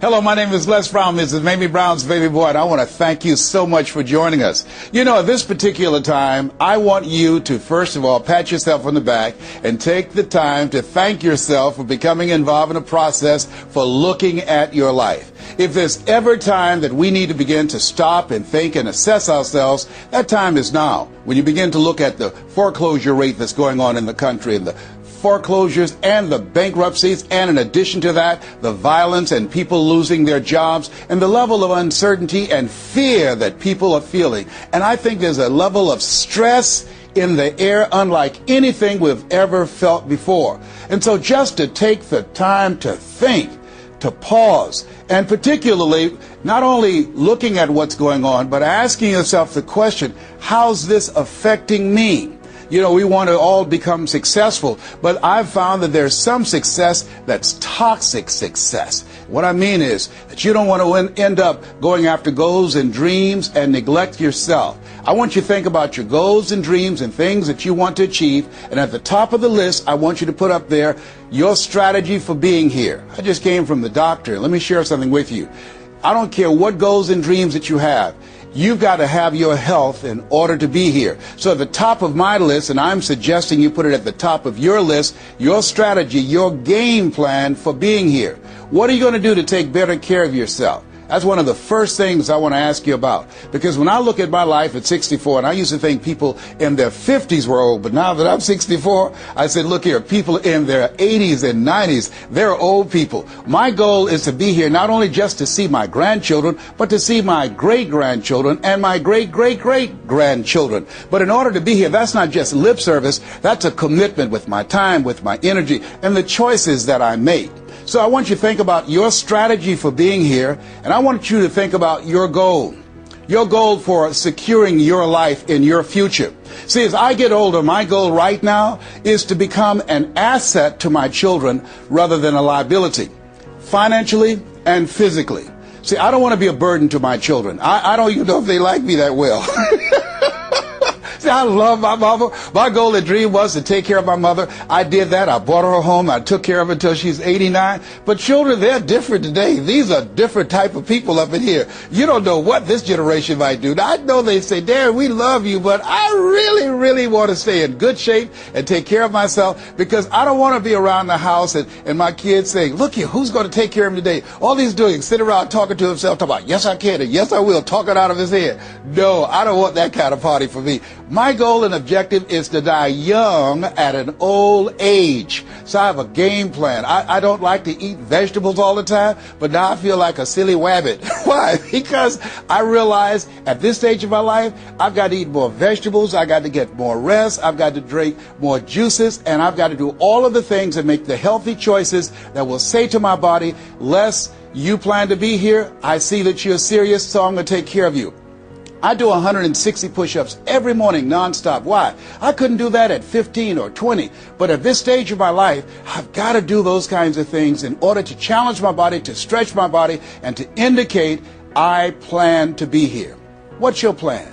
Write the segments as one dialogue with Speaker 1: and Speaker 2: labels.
Speaker 1: Hello, my name is Les Brown. This is Mamie Brown's baby boy, and I want to thank you so much for joining us. You know, at this particular time, I want you to, first of all, pat yourself on the back and take the time to thank yourself for becoming involved in a process for looking at your life. If there's ever time that we need to begin to stop and think and assess ourselves, that time is now. When you begin to look at the foreclosure rate that's going on in the country and the foreclosures and the bankruptcies, and in addition to that, the violence and people losing their jobs and the level of uncertainty and fear that people are feeling. And I think there's a level of stress in the air unlike anything we've ever felt before. And so just to take the time to think, to pause, and particularly not only looking at what's going on, but asking yourself the question, how's this affecting me? You know, we want to all become successful, but I've found that there's some success that's toxic success. What I mean is that you don't want to end up going after goals and dreams and neglect yourself. I want you to think about your goals and dreams and things that you want to achieve, and at the top of the list, I want you to put up there your strategy for being here. I just came from the doctor. Let me share something with you. I don't care what goals and dreams that you have. You've got to have your health in order to be here. So at the top of my list, and I'm suggesting you put it at the top of your list, your strategy, your game plan for being here. What are you going to do to take better care of yourself? That's one of the first things I want to ask you about. Because when I look at my life at 64, and I used to think people in their 50s were old, but now that I'm 64, I said, look here, people in their 80s and 90s, they're old people. My goal is to be here not only just to see my grandchildren, but to see my great-grandchildren and my great-great-great-grandchildren. But in order to be here, that's not just lip service, that's a commitment with my time, with my energy, and the choices that I make. So I want you to think about your strategy for being here, and I want you to think about your goal for securing your life in your future. See, as I get older, my goal right now is to become an asset to my children rather than a liability, financially and physically. See, I don't want to be a burden to my children. I don't even know if they like me that well. See, I love my mama. My goal and dream was to take care of my mother. I did that. I bought her a home. I took care of her until she's 89. But children, they're different today. These are different type of people up in here. You don't know what this generation might do. Now, I know they say, Darren, we love you, but I really, really want to stay in good shape and take care of myself because I don't want to be around the house and my kids saying, look here, who's going to take care of him today? All he's doing is sitting around talking to himself, talking about, yes, I can, and yes, I will, talking out of his head. No, I don't want that kind of party for me. My goal and objective is to die young at an old age. So I have a game plan. I don't like to eat vegetables all the time, but now I feel like a silly wabbit. Why? Because I realize at this stage of my life, I've got to eat more vegetables, I've got to get more rest, I've got to drink more juices, and I've got to do all of the things that make the healthy choices that will say to my body, Les, you plan to be here, I see that you're serious, so I'm going to take care of you. I do 160 push-ups every morning nonstop. Why? I couldn't do that at 15 or 20. But at this stage of my life, I've got to do those kinds of things in order to challenge my body, to stretch my body, and to indicate I plan to be here. What's your plan?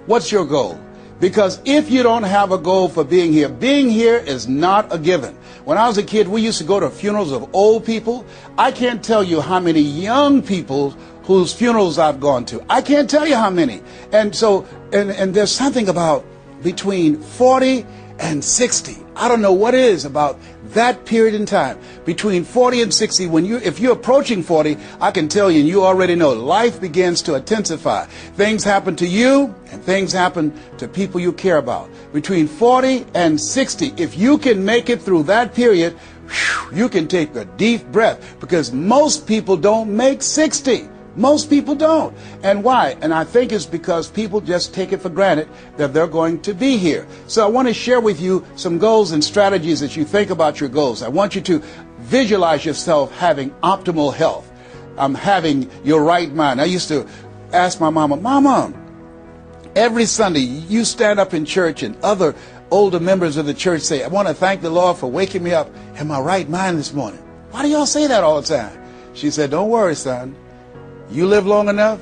Speaker 1: What's your goal? Because if you don't have a goal for being here is not a given. When I was a kid, we used to go to funerals of old people. I can't tell you how many young people whose funerals I've gone to. I can't tell you how many. And so, and there's something about between 40 and 60. I don't know what it is about that period in time. Between 40 and 60, if you're approaching 40, I can tell you, and you already know, life begins to intensify. Things happen to you, and things happen to people you care about. Between 40 and 60, if you can make it through that period, you can take a deep breath, because most people don't make 60. Most people don't. And why? And I think it's because people just take it for granted that they're going to be here. So I want to share with you some goals and strategies as you think about your goals. I want you to visualize yourself having optimal health. Having your right mind. I used to ask my Mama, every Sunday you stand up in church and other older members of the church say, I want to thank the Lord for waking me up in my right mind this morning. Why do y'all say that all the time? She said, don't worry, son. You live long enough,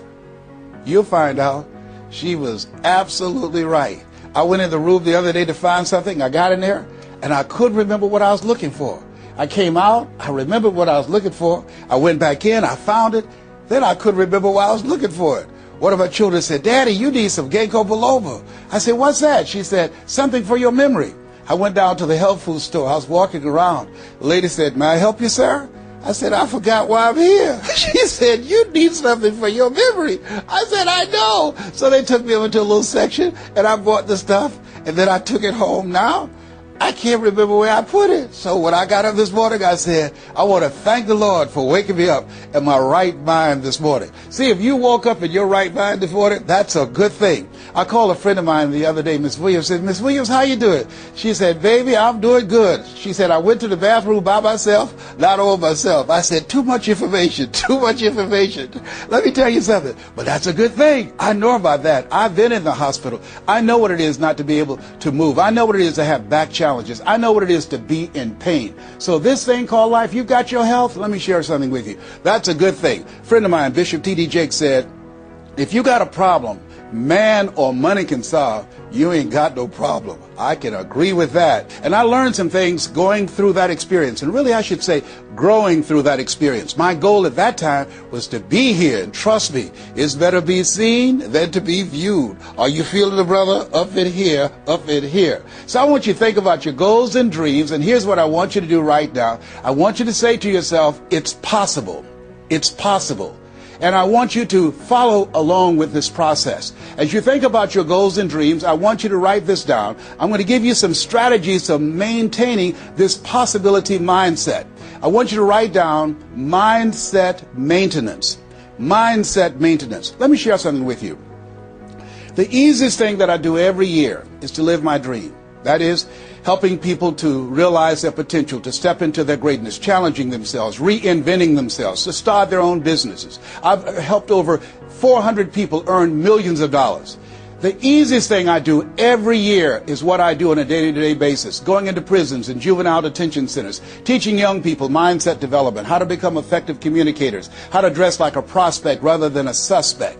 Speaker 1: you'll find out. She was absolutely right. I went in the room the other day to find something. I got in there, and I couldn't remember what I was looking for. I came out, I remembered what I was looking for. I went back in, I found it. Then I couldn't remember why I was looking for it. One of my children said, Daddy, you need some ginkgo biloba. I said, what's that? She said, something for your memory. I went down to the health food store. I was walking around. The lady said, may I help you, sir? I said, I forgot why I'm here. She said, you need something for your memory. I said, I know. So they took me over to a little section, and I bought the stuff, and then I took it home. Now, I can't remember where I put it. So when I got up this morning, I said, I want to thank the Lord for waking me up in my right mind this morning. See, if you woke up in your right mind this morning, that's a good thing. I called a friend of mine the other day, Miss Williams, said, Miss Williams, how you doing? She said, baby, I'm doing good. She said, I went to the bathroom by myself, not all myself. I said, too much information, too much information. Let me tell you something, but that's a good thing. I know about that. I've been in the hospital. I know what it is not to be able to move. I know what it is to have back challenges. I know what it is to be in pain. So this thing called life, you've got your health. Let me share something with you. That's a good thing. A friend of mine, Bishop T.D. Jakes, said, if you got a problem man or money can solve, you ain't got no problem. I can agree with that. And I learned some things going through that experience. And really, I should say, growing through that experience. My goal at that time was to be here. And trust me, it's better be seen than to be viewed. Are you feeling it, brother? Up in here, up in here. So I want you to think about your goals and dreams. And here's what I want you to do right now. I want you to say to yourself, it's possible. It's possible. And I want you to follow along with this process. As you think about your goals and dreams, I want you to write this down. I'm going to give you some strategies to maintaining this possibility mindset. I want you to write down mindset maintenance. Mindset maintenance. Let me share something with you. The easiest thing that I do every year is to live my dream. That is, helping people to realize their potential, to step into their greatness, challenging themselves, reinventing themselves, to start their own businesses. I've helped over 400 people earn millions of dollars. The easiest thing I do every year is what I do on a day-to-day basis, going into prisons and juvenile detention centers, teaching young people mindset development, how to become effective communicators, how to dress like a prospect rather than a suspect.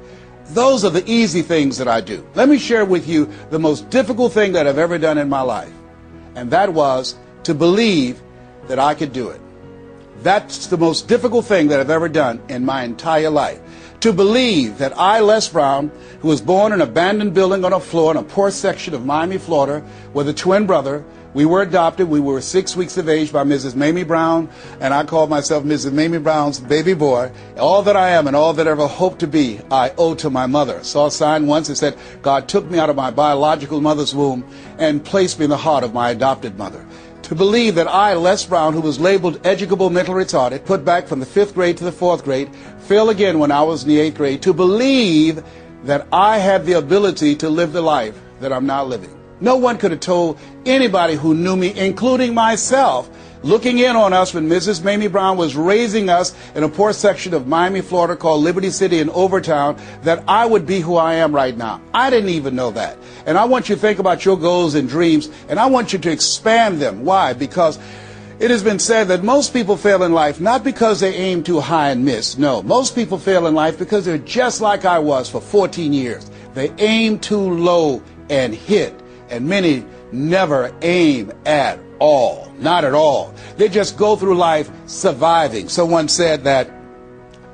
Speaker 1: Those are the easy things that I do. Let me share with you the most difficult thing that I've ever done in my life. And that was to believe that I could do it. That's the most difficult thing that I've ever done in my entire life. To believe that I, Les Brown, who was born in an abandoned building on a floor in a poor section of Miami, Florida, with a twin brother. We were adopted. We were 6 weeks of age by Mrs. Mamie Brown, and I called myself Mrs. Mamie Brown's baby boy. All that I am and all that I ever hope to be, I owe to my mother. Saw a sign once that said, God took me out of my biological mother's womb and placed me in the heart of my adopted mother. To believe that I, Les Brown, who was labeled educable mental retarded, put back from the 5th grade to the 4th grade, failed again when I was in the 8th grade, to believe that I had the ability to live the life that I'm now living. No one could have told anybody who knew me, including myself, looking in on us when Mrs. Mamie Brown was raising us in a poor section of Miami, Florida called Liberty City in Overtown, that I would be who I am right now. I didn't even know that. And I want you to think about your goals and dreams, and I want you to expand them. Why? Because it has been said that most people fail in life not because they aim too high and miss. No, most people fail in life because they're just like I was for 14 years. They aim too low and hit. And many never aim at all. Not at all. They just go through life surviving. Someone said that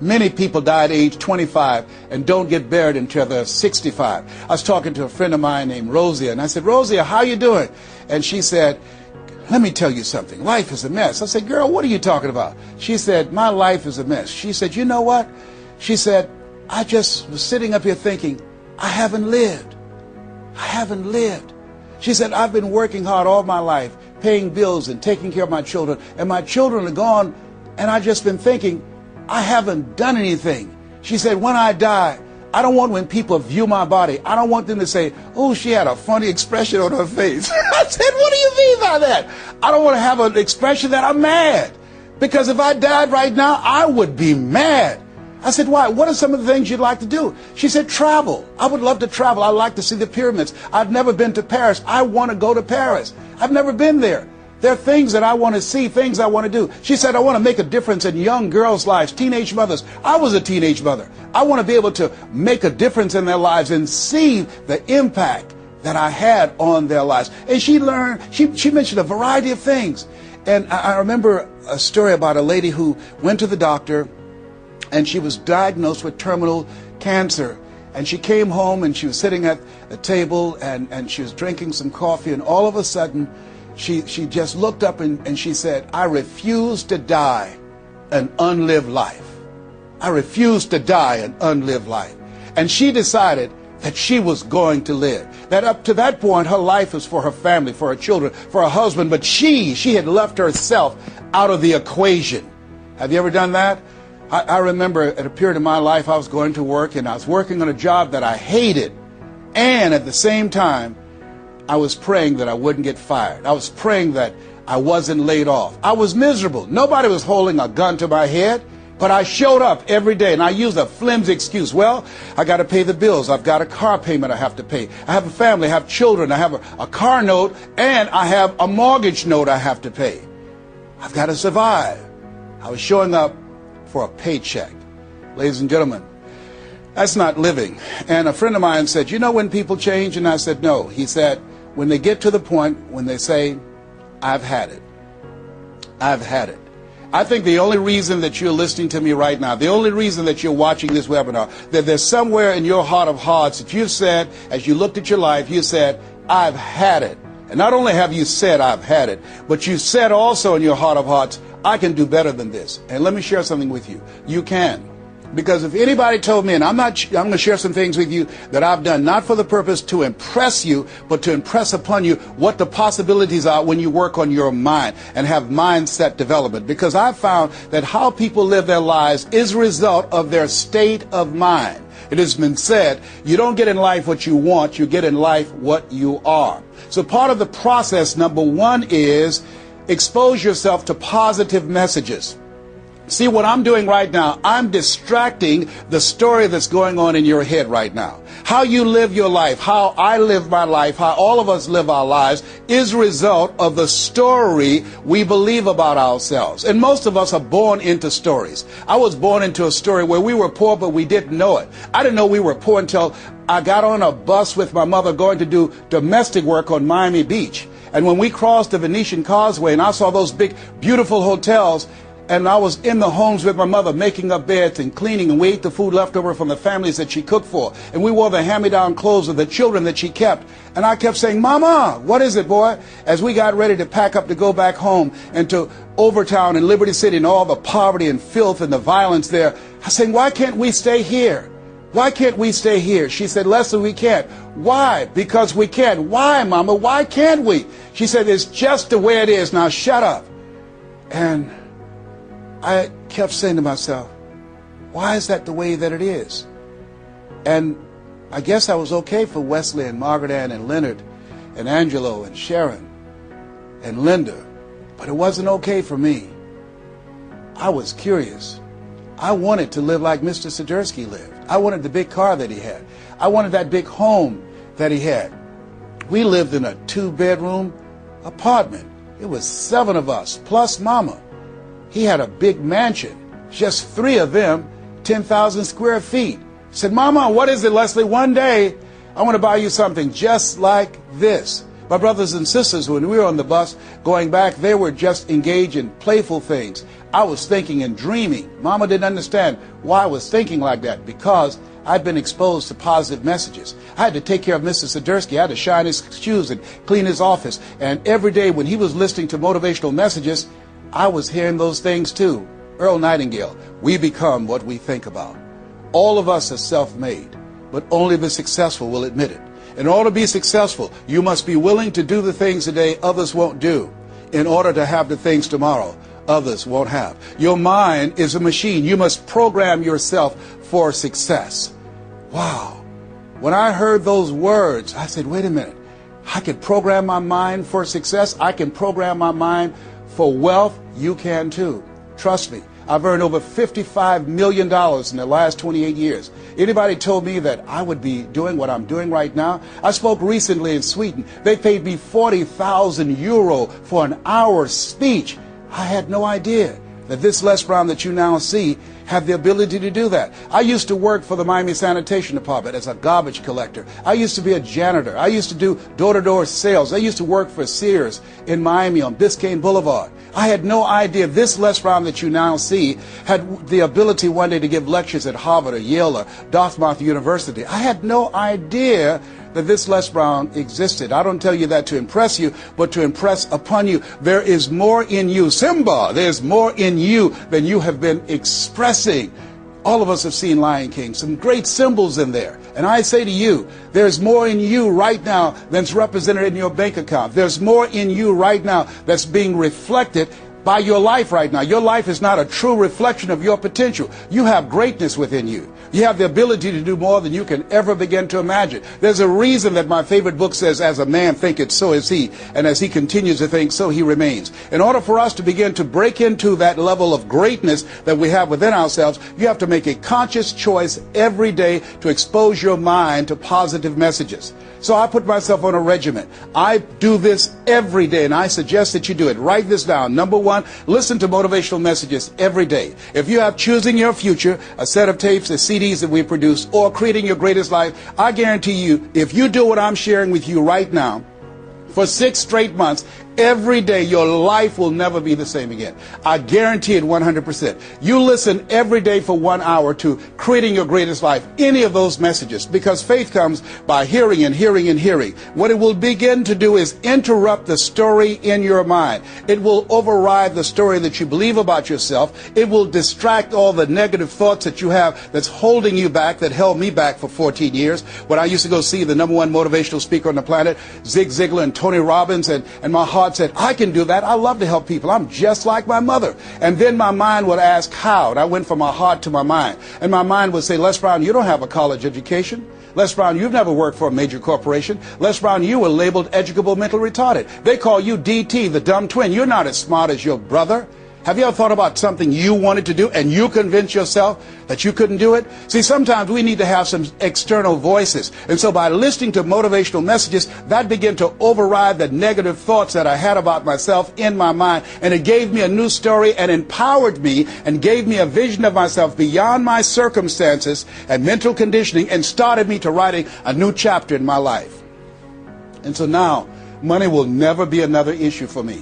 Speaker 1: many people die at age 25 and don't get buried until they're 65. I was talking to a friend of mine named Rosia, and I said, Rosia, how you doing? And she said, let me tell you something. Life is a mess. I said, girl, what are you talking about? She said, my life is a mess. She said, you know what? She said, I just was sitting up here thinking, I haven't lived. I haven't lived. She said, I've been working hard all my life, paying bills and taking care of my children, and my children are gone, and I've just been thinking, I haven't done anything. She said, when I die, I don't want when people view my body, I don't want them to say, oh, she had a funny expression on her face. I said, what do you mean by that? I don't want to have an expression that I'm mad. Because if I died right now, I would be mad. I said, why? What are some of the things you'd like to do? She said, travel. I would love to travel. I'd like to see the pyramids. I've never been to Paris. I want to go to Paris. I've never been there. There are things that I want to see, things I want to do. She said, I want to make a difference in young girls' lives, teenage mothers. I was a teenage mother. I want to be able to make a difference in their lives and see the impact that I had on their lives. And she learned, she mentioned a variety of things. And I remember a story about a lady who went to the doctor and she was diagnosed with terminal cancer. And she came home and she was sitting at a table and she was drinking some coffee, and all of a sudden she just looked up and she said, "I refuse to die an unlived life. I refuse to die an unlived life." And she decided that she was going to live. That up to that point, her life was for her family, for her children, for her husband, but she had left herself out of the equation. Have you ever done that? I remember at a period of my life, I was going to work and I was working on a job that I hated. And at the same time, I was praying that I wouldn't get fired. I was praying that I wasn't laid off. I was miserable. Nobody was holding a gun to my head, but I showed up every day and I used a flimsy excuse. Well, I got to pay the bills. I've got a car payment I have to pay. I have a family, I have children, I have a car note, and I have a mortgage note I have to pay. I've got to survive. I was showing up for a paycheck. Ladies and gentlemen, that's not living. And a friend of mine said, "You know when people change?" And I said, "No." He said, "When they get to the point when they say, 'I've had it. I've had it.'" I think the only reason that you're listening to me right now, the only reason that you're watching this webinar, that there's somewhere in your heart of hearts that you've said, as you looked at your life, you said, "I've had it." And not only have you said, "I've had it," but you said also in your heart of hearts, "I can do better than this." And let me share something with you. You can. Because if anybody told me, and I'm going to share some things with you that I've done, not for the purpose to impress you, but to impress upon you what the possibilities are when you work on your mind and have mindset development. Because I've found that how people live their lives is a result of their state of mind. It has been said, you don't get in life what you want, you get in life what you are. So part of the process, number one, is expose yourself to positive messages. See, what I'm doing right now, I'm distracting the story that's going on in your head right now. How you live your life, how I live my life, how all of us live our lives is a result of the story we believe about ourselves. And most of us are born into stories. I was born into a story where we were poor, but we didn't know it. I didn't know we were poor until I got on a bus with my mother going to do domestic work on Miami Beach. And when we crossed the Venetian Causeway and I saw those big, beautiful hotels, and I was in the homes with my mother making up beds and cleaning, and we ate the food left over from the families that she cooked for. And we wore the hand-me-down clothes of the children that she kept. And I kept saying, "Mama, what is it, boy?" As we got ready to pack up to go back home and to Overtown and Liberty City and all the poverty and filth and the violence there, I was saying, "Why can't we stay here? Why can't we stay here?" She said, "Leslie, we can't." "Why?" "Because we can't." "Why, Mama? Why can't we?" She said, "It's just the way it is. Now shut up." And I kept saying to myself, why is that the way that it is? And I guess I was okay for Wesley and Margaret Ann and Leonard and Angelo and Sharon and Linda, but it wasn't okay for me. I was curious. I wanted to live like Mr. Sidursky lived. I wanted the big car that he had. I wanted that big home that he had. We lived in a 2-bedroom apartment. It was 7 of us, plus Mama. He had a big mansion, just 3 of them, 10,000 square feet. I said, "Mama, what is it, Leslie? One day, I want to buy you something just like this." My brothers and sisters, when we were on the bus going back, they were just engaged in playful things. I was thinking and dreaming. Mama didn't understand why I was thinking like that, because I'd been exposed to positive messages. I had to take care of Mr. Sidursky. I had to shine his shoes and clean his office. And every day when he was listening to motivational messages, I was hearing those things too. Earl Nightingale, we become what we think about. All of us are self-made, but only the successful will admit it. In order to be successful, you must be willing to do the things today others won't do, in order to have the things tomorrow others won't have. Your mind is a machine. You must program yourself for success. Wow. When I heard those words, I said, wait a minute. I can program my mind for success. I can program my mind for wealth. You can too. Trust me. I've earned over $55 million in the last 28 years. Anybody told me that I would be doing what I'm doing right now? I spoke recently in Sweden. They paid me 40,000 euro for an hour speech. I had no idea that this Les Brown that you now see have the ability to do that. I used to work for the Miami Sanitation Department as a garbage collector. I used to be a janitor. I used to do door-to-door sales. I used to work for Sears in Miami on Biscayne Boulevard. I had no idea this Les Brown that you now see had the ability one day to give lectures at Harvard or Yale or Dartmouth University. I had no idea that this Les Brown existed. I don't tell you that to impress you, but to impress upon you. There is more in you. Simba, there's more in you than you have been expressing. All of us have seen Lion King, some great symbols in there. And I say to you, there's more in you right now than's represented in your bank account. There's more in you right now that's being reflected by your life right now. Your life is not a true reflection of your potential. You have greatness within you. You have the ability to do more than you can ever begin to imagine. There's a reason that my favorite book says, as a man thinketh, so is he. And as he continues to think, so he remains. In order for us to begin to break into that level of greatness that we have within ourselves, you have to make a conscious choice every day to expose your mind to positive messages. So I put myself on a regimen. I do this every day, and I suggest that you do it. Write this down. Number one, listen to motivational messages every day. If you have Choosing Your Future, a set of tapes, a CDs that we produce, or Creating Your Greatest Life, I guarantee you, if you do what I'm sharing with you right now, for 6 straight months, every day, your life will never be the same again. I guarantee it 100%. You listen every day for 1 hour to Creating Your Greatest Life, any of those messages, because faith comes by hearing and hearing and hearing. What it will begin to do is interrupt the story in your mind. It will override the story that you believe about yourself. It will distract all the negative thoughts that you have that's holding you back, that held me back for 14 years. When I used to go see the #1 motivational speaker on the planet, Zig Ziglar and Tony Robbins, and my heart said, I can do that. I love to help people. I'm just like my mother. And then my mind would ask how. And I went from my heart to my mind. And my mind would say, Les Brown, you don't have a college education. Les Brown, you've never worked for a major corporation. Les Brown, you were labeled educable mental retarded. They call you DT, the dumb twin. You're not as smart as your brother. Have you ever thought about something you wanted to do and you convinced yourself that you couldn't do it? See, sometimes we need to have some external voices. And so by listening to motivational messages, that began to override the negative thoughts that I had about myself in my mind. And it gave me a new story and empowered me and gave me a vision of myself beyond my circumstances and mental conditioning and started me to writing a new chapter in my life. And so now, money will never be another issue for me.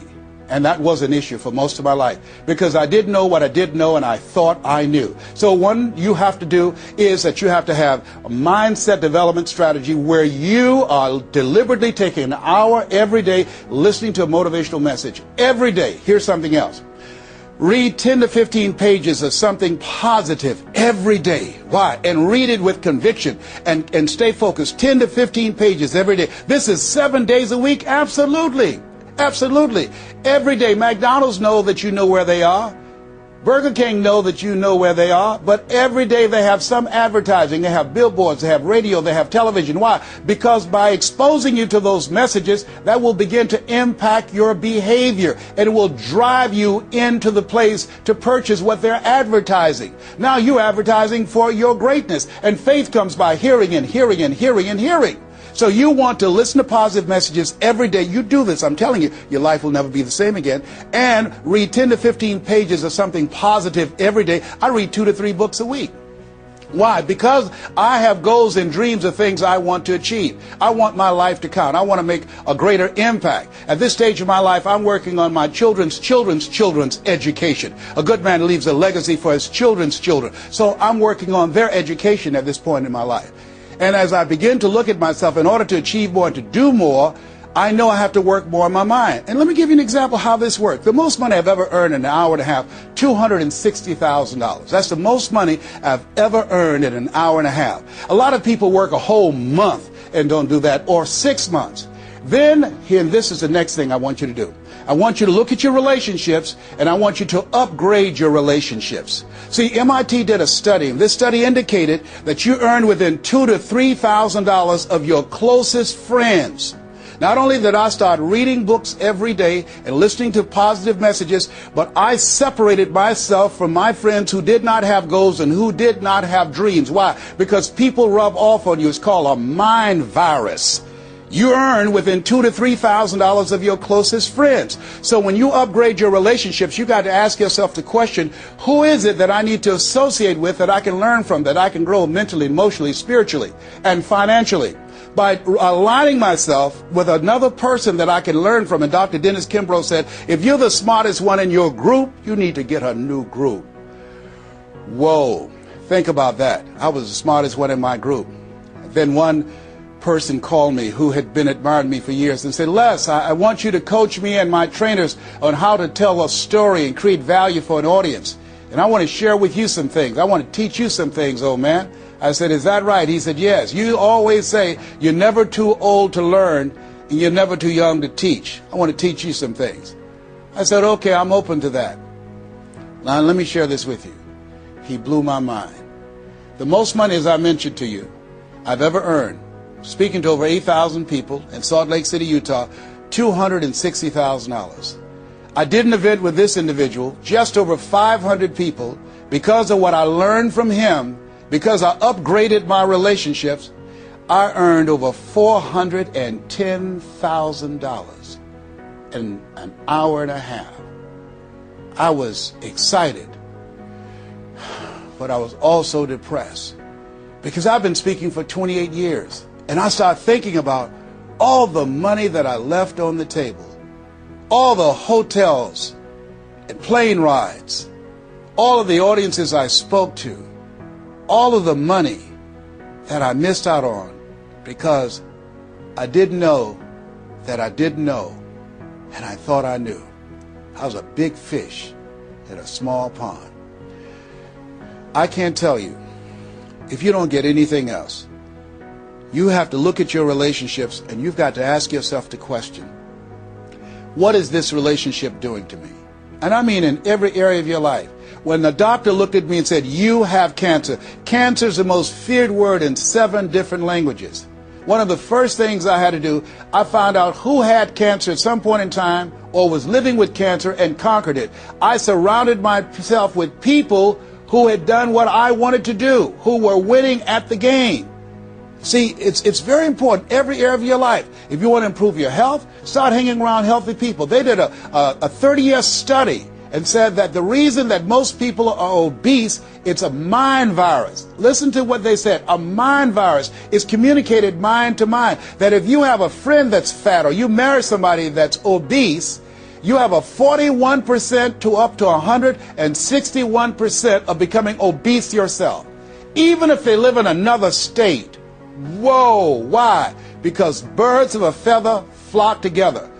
Speaker 1: And that was an issue for most of my life because I didn't know what I didn't know and I thought I knew. So one you have to do is that you have to have a mindset development strategy where you are deliberately taking an hour every day listening to a motivational message. Every day. Here's something else. Read 10 to 15 pages of something positive every day. Why? And read it with conviction and stay focused. 10 to 15 pages every day. This is 7 days a week? Absolutely. Absolutely. Every day. McDonald's know that you know where they are. Burger King know that you know where they are. But every day they have some advertising. They have billboards. They have radio. They have television. Why? Because by exposing you to those messages, that will begin to impact your behavior. And it will drive you into the place to purchase what they're advertising. Now you're advertising for your greatness. And faith comes by hearing and hearing and hearing and hearing. So you want to listen to positive messages every day. You do this, I'm telling you, your life will never be the same again. And read 10 to 15 pages of something positive every day. I read 2 to 3 books a week. Why? Because I have goals and dreams of things I want to achieve. I want my life to count. I want to make a greater impact. At this stage of my life, I'm working on my children's education. A good man leaves a legacy for his children's children. So I'm working on their education at this point in my life. And as I begin to look at myself, in order to achieve more and to do more, I know I have to work more on my mind. And let me give you an example how this works. The most money I've ever earned in an hour and a half, $260,000. That's the most money I've ever earned in an hour and a half. A lot of people work a whole month and don't do that, or 6 months. Then, here, and this is the next thing I want you to do. I want you to look at your relationships, and I want you to upgrade your relationships. See, MIT did a study, and this study indicated that you earn within $2,000 to $3,000 of your closest friends. Not only did I start reading books every day and listening to positive messages, but I separated myself from my friends who did not have goals and who did not have dreams. Why? Because people rub off on you. It's called a mind virus. you earn within $2,000 to $3,000 of your closest friends. So when you upgrade your relationships, you got to ask yourself the question, who is it that I need to associate with, that I can learn from, that I can grow mentally, emotionally, spiritually, and financially? By aligning myself with another person that I can learn from. And Dr. Dennis Kimbrough said, if you're the smartest one in your group, you need to get a new group. Whoa, think about that. I was the smartest one in my group. Then one person called me who had been admiring me for years and said, Les, I want you to coach me and my trainers on how to tell a story and create value for an audience. And I want to share with you some things. I want to teach you some things, old man. I said, is that right? He said, yes. You always say you're never too old to learn and you're never too young to teach. I want to teach you some things. I said, okay, I'm open to that. Now, let me share this with you. He blew my mind. The most money, as I mentioned to you, I've ever earned, speaking to over 8,000 people in Salt Lake City, Utah, $260,000. I did an event with this individual, just over 500 people, because of what I learned from him, because I upgraded my relationships. I earned over $410,000 in an hour and a half. I was excited, but I was also depressed, because I've been speaking for 28 years. And I started thinking about all the money that I left on the table, all the hotels and plane rides, all of the audiences I spoke to, all of the money that I missed out on because I didn't know that I didn't know, and I thought I knew. I was a big fish in a small pond. I can't tell you, if you don't get anything else, you have to look at your relationships and you've got to ask yourself the question, what is this relationship doing to me? And I mean in every area of your life. When the doctor looked at me and said, you have cancer. Cancer is the most feared word in 7 different languages. One of the first things I had to do, I found out who had cancer at some point in time or was living with cancer and conquered it. I surrounded myself with people who had done what I wanted to do, who were winning at the game. See, it's very important, every area of your life. If you want to improve your health, start hanging around healthy people. They did a 30-year study and said that the reason that most people are obese, it's a mind virus. Listen to what they said. A mind virus is communicated mind to mind. That if you have a friend that's fat or you marry somebody that's obese, you have a 41% to up to 161% of becoming obese yourself. Even if they live in another state. Whoa, why? Because birds of a feather flock together.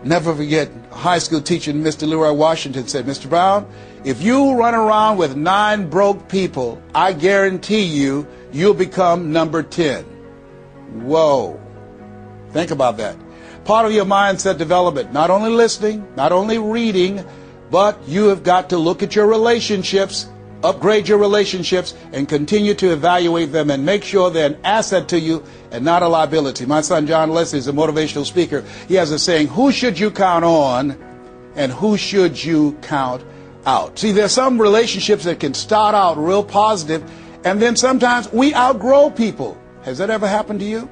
Speaker 1: Never forget, a high school teacher, Mr. Leroy Washington, said, Mr. Brown, if you run around with 9 broke people, I guarantee you, you'll become number 10. Whoa. Think about that. Part of your mindset development, not only listening, not only reading, but you have got to look at your relationships, upgrade your relationships, and continue to evaluate them and make sure they're an asset to you and not a liability. My son John Leslie is a motivational speaker. He has a saying, who should you count on and who should you count out? See, there's some relationships that can start out real positive, and then sometimes we outgrow people. Has that ever happened to you?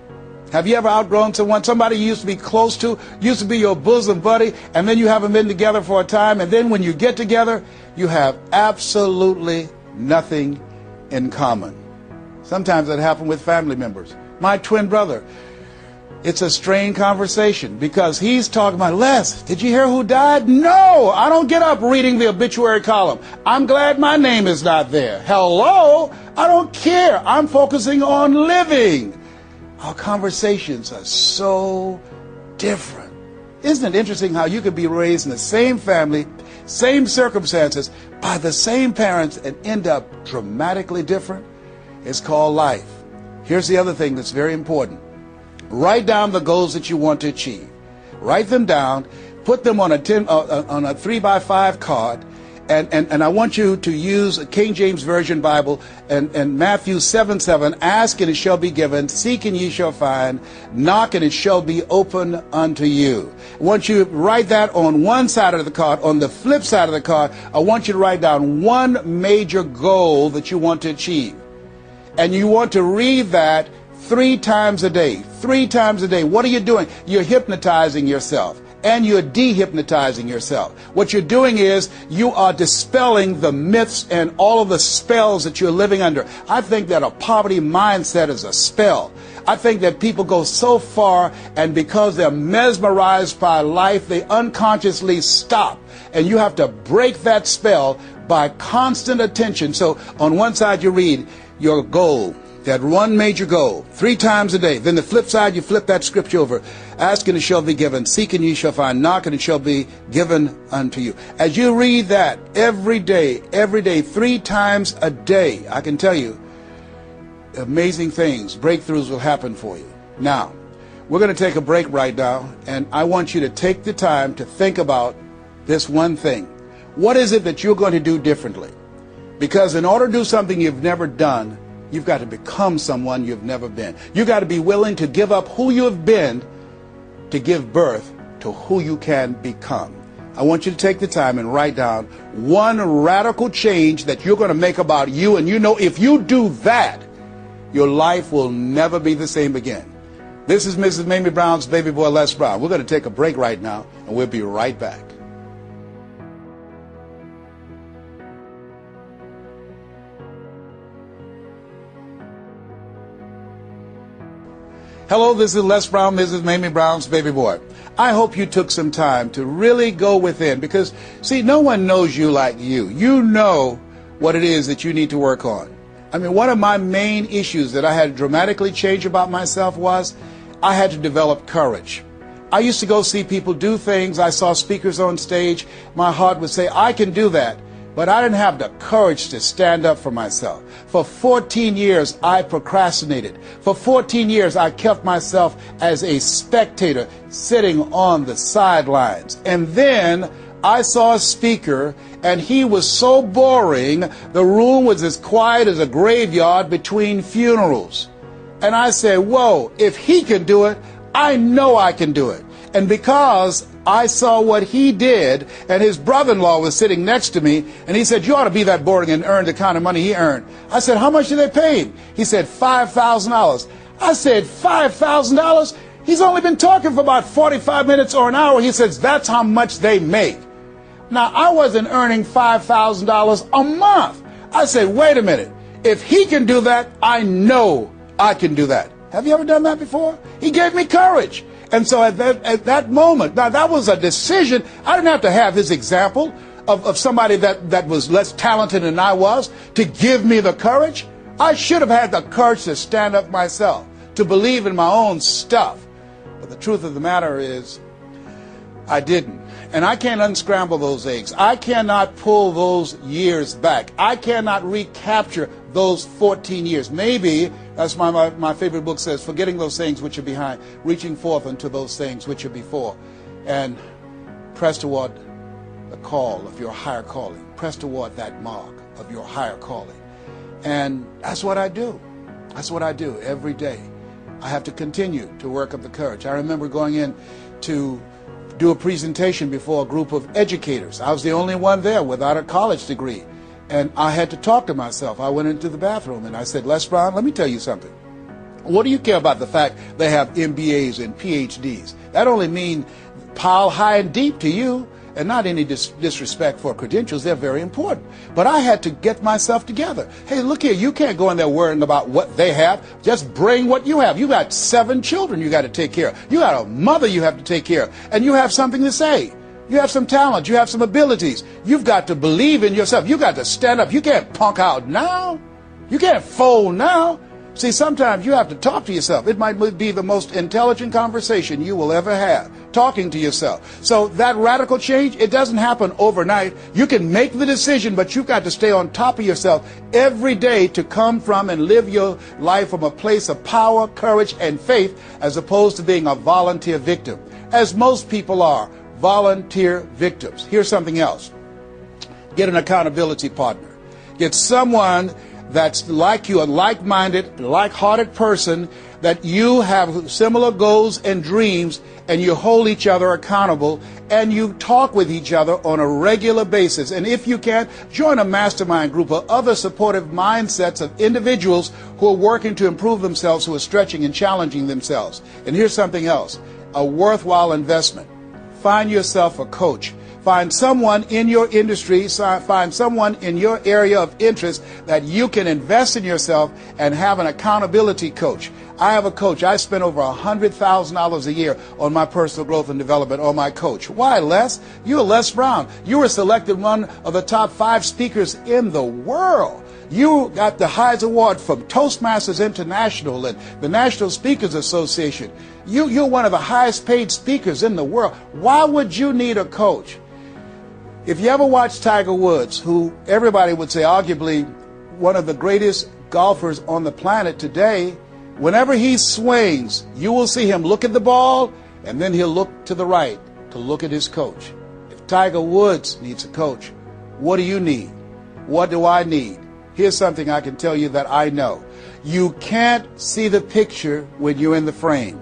Speaker 1: Have you ever outgrown someone? Somebody you used to be close to, used to be your bosom buddy, and then you haven't been together for a time, and then when you get together, you have absolutely nothing in common. Sometimes that happens with family members. My twin brother, it's a strained conversation because he's talking about, Les, did you hear who died? No, I don't get up reading the obituary column. I'm glad my name is not there. Hello, I don't care. I'm focusing on living. Our conversations are so different. Isn't it interesting how you could be raised in the same family, same circumstances, by the same parents and end up dramatically different? It's called life. Here's the other thing that's very important. Write down the goals that you want to achieve. Write them down, put them on a 3x5 card, and I want you to use a King James Version Bible and Matthew 7:7, ask and it shall be given, seek and ye shall find, knock and it shall be open unto you. I want you to write that on one side of the card. On the flip side of the card, I want you to write down one major goal that you want to achieve. And you want to read that 3 times a day. 3 times a day. What are you doing? You're hypnotizing yourself. And you're dehypnotizing yourself. What you're doing is you are dispelling the myths and all of the spells that you're living under. I think that a poverty mindset is a spell. I think that people go so far, and because they're mesmerized by life, they unconsciously stop. And you have to break that spell by constant attention. So on one side you read your goal, that one major goal, 3 times a day. Then the flip side, you flip that scripture over. Ask and it shall be given. Seek and ye shall find. Knock and it shall be given unto you. As you read that every day, 3 times a day, I can tell you, amazing things, breakthroughs will happen for you. Now, we're going to take a break right now, and I want you to take the time to think about this one thing. What is it that you're going to do differently? Because in order to do something you've never done, you've got to become someone you've never been. You've got to be willing to give up who you have been to give birth to who you can become. I want you to take the time and write down one radical change that you're going to make about you. And you know, if you do that, your life will never be the same again. This is Mrs. Mamie Brown's baby boy, Les Brown. We're going to take a break right now, and we'll be right back. Hello, this is Les Brown, Mrs. Mamie Brown's baby boy. I hope you took some time to really go within, because, see, no one knows you like you. You know what it is that you need to work on. I mean, one of my main issues that I had to dramatically change about myself was I had to develop courage. I used to go see people do things. I saw speakers on stage. My heart would say, I can do that. But I didn't have the courage to stand up for myself. For 14 years, I procrastinated. For 14 years, I kept myself as a spectator sitting on the sidelines. And then I saw a speaker, and he was so boring, the room was as quiet as a graveyard between funerals. And I said, whoa, if he can do it, I know I can do it. And because I saw what he did, and his brother-in-law was sitting next to me, and he said, you ought to be that boring and earn the kind of money he earned. I said, how much did they pay him? He said, $5,000. I said, $5,000? He's only been talking for about 45 minutes or an hour. He says, that's how much they make. Now, I wasn't earning $5,000 a month. I said, wait a minute. If he can do that, I know I can do that. Have you ever done that before? He gave me courage. And so at that moment, now that was a decision. I didn't have to have his example of somebody that was less talented than I was to give me the courage. I should have had the courage to stand up myself, to believe in my own stuff. But the truth of the matter is, I didn't. And I can't unscramble those eggs. I cannot pull those years back. I cannot recapture those 14 years. Maybe, that's my favorite book says, forgetting those things which are behind, reaching forth unto those things which are before, and press toward the call of your higher calling. Press toward that mark of your higher calling. And that's what I do. That's what I do every day. I have to continue to work up the courage. I remember going in to do a presentation before a group of educators. I was the only one there without a college degree. And I had to talk to myself. I went into the bathroom and I said, Les Brown, let me tell you something. What do you care about the fact they have MBAs and PhDs? That only means pile high and deep to you, and not any disrespect for credentials. They're very important. But I had to get myself together. Hey, look here, you can't go in there worrying about what they have. Just bring what you have. You got 7 children you got to take care of. You got a mother you have to take care of. And you have something to say. You have some talent. You have some abilities. You've got to believe in yourself. You got to stand up. You can't punk out now. You can't fold now. See, sometimes you have to talk to yourself. It might be the most intelligent conversation you will ever have, talking to yourself. So that radical change, it doesn't happen overnight. You can make the decision, but you've got to stay on top of yourself every day to come from and live your life from a place of power, courage, and faith, as opposed to being a volunteer victim, as most people are, volunteer victims. Here's something else. Get an accountability partner. Get someone that's like you, a like-minded, like-hearted person that you have similar goals and dreams, and you hold each other accountable, and you talk with each other on a regular basis. And if you can, join a mastermind group of other supportive mindsets of individuals who are working to improve themselves, who are stretching and challenging themselves. And here's something else, a worthwhile investment. Find yourself a coach. Find someone in your industry, find someone in your area of interest that you can invest in yourself and have an accountability coach. I have a coach. I spend over $100,000 a year on my personal growth and development on my coach. Why, Les? You're Les Brown. You were selected one of the top 5 speakers in the world. You got the Heise Award from Toastmasters International and the National Speakers Association. You're one of the highest paid speakers in the world. Why would you need a coach? If you ever watch Tiger Woods, who everybody would say arguably one of the greatest golfers on the planet today, whenever he swings, you will see him look at the ball and then he'll look to the right to look at his coach. If Tiger Woods needs a coach, what do you need? What do I need? Here's something I can tell you that I know. You can't see the picture when you're in the frame.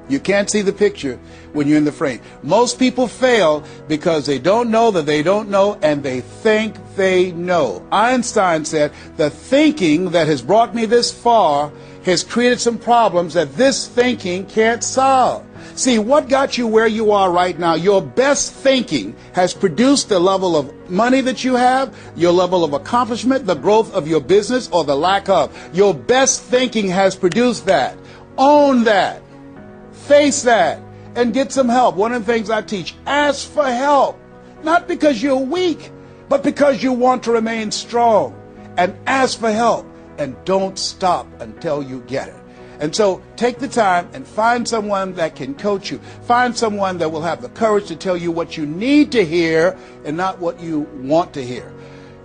Speaker 1: You can't see the picture when you're in the frame. Most people fail because they don't know that they don't know, and they think they know. Einstein said, the thinking that has brought me this far has created some problems that this thinking can't solve. See, what got you where you are right now? Your best thinking has produced the level of money that you have, your level of accomplishment, the growth of your business, or the lack of. Your best thinking has produced that. Own that. Face that and get some help. One of the things I teach, ask for help, not because you're weak, but because you want to remain strong. And ask for help, and don't stop until you get it. And so take the time and find someone that can coach you. Find someone that will have the courage to tell you what you need to hear and not what you want to hear.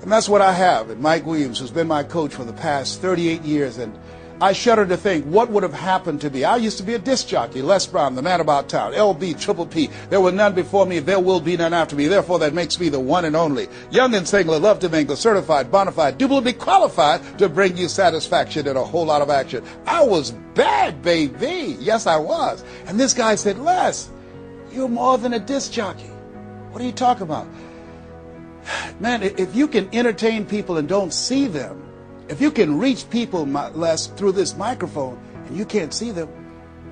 Speaker 1: And that's what I have in Mike Williams, who's been my coach for the past 38 years. And I shudder to think what would have happened to me. I used to be a disc jockey, Les Brown, the man about town, LB, Triple P. There were none before me, there will be none after me. Therefore, that makes me the one and only. Young and single, love to mingle, certified, bona fide, duly qualified to bring you satisfaction and a whole lot of action. I was bad, baby. Yes, I was. And this guy said, Les, you're more than a disc jockey. What are you talking about? Man, if you can entertain people and don't see them, if you can reach people, Les, through this microphone and you can't see them,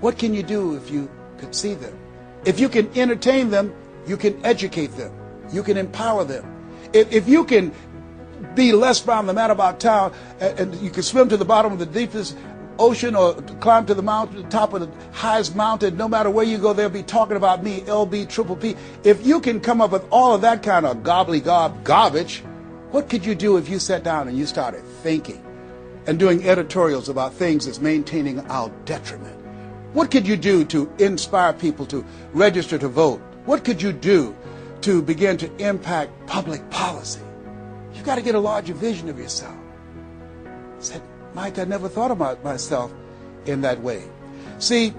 Speaker 1: what can you do if you could see them? If you can entertain them, you can educate them. You can empower them. If you can be Les Brown, the man about town, and you can swim to the bottom of the deepest ocean or climb to the mountain, the top of the highest mountain, no matter where you go, they'll be talking about me, LB, Triple P. If you can come up with all of that kind of gobbledygook garbage, what could you do if you sat down and you started thinking and doing editorials about things that's maintaining our detriment? What could you do to inspire people to register to vote? What could you do to begin to impact public policy? You've got to get a larger vision of yourself. I said, Mike, I never thought about myself in that way. See,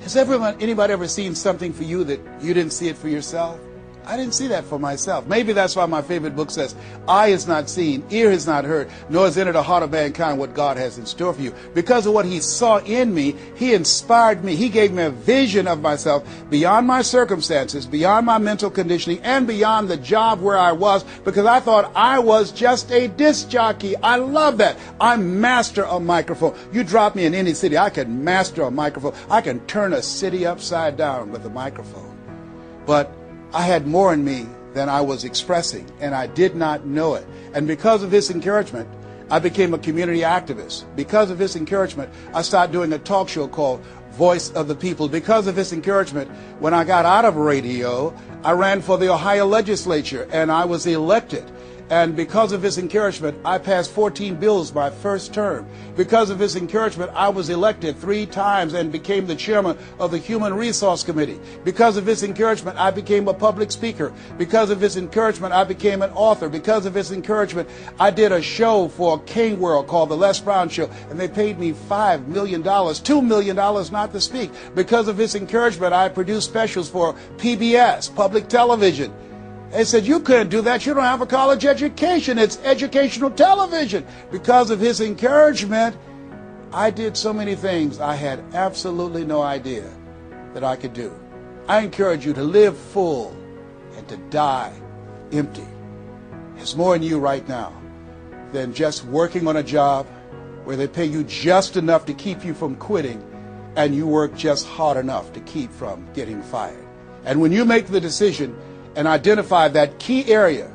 Speaker 1: has anybody ever seen something for you that you didn't see it for yourself? I didn't see that for myself. Maybe that's why my favorite book says, eye has not seen, ear has not heard, nor has entered the heart of mankind what God has in store for you. Because of what he saw in me, he inspired me. He gave me a vision of myself beyond my circumstances, beyond my mental conditioning, and beyond the job where I was, because I thought I was just a disc jockey. I love that. I'm master of microphone. You drop me in any city, I can master a microphone. I can turn a city upside down with a microphone. But I had more in me than I was expressing, and I did not know it. And because of his encouragement, I became a community activist. Because of his encouragement, I started doing a talk show called Voice of the People. Because of his encouragement, when I got out of radio, I ran for the Ohio legislature, and I was elected. And because of his encouragement, I passed 14 bills my first term. Because of his encouragement, I was elected 3 times and became the chairman of the Human Resource Committee. Because of his encouragement, I became a public speaker. Because of his encouragement, I became an author. Because of his encouragement, I did a show for King World called The Les Brown Show, and they paid me $5 million, $2 million not to speak. Because of his encouragement, I produced specials for PBS, public television. They said, you couldn't do that. You don't have a college education. It's educational television. Because of his encouragement, I did so many things I had absolutely no idea that I could do. I encourage you to live full and to die empty. There's more in you right now than just working on a job where they pay you just enough to keep you from quitting and you work just hard enough to keep from getting fired. And when you make the decision and identify that key area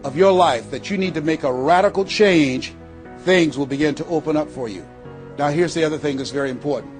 Speaker 1: of your life that you need to make a radical change, things will begin to open up for you. Now here's the other thing that's very important.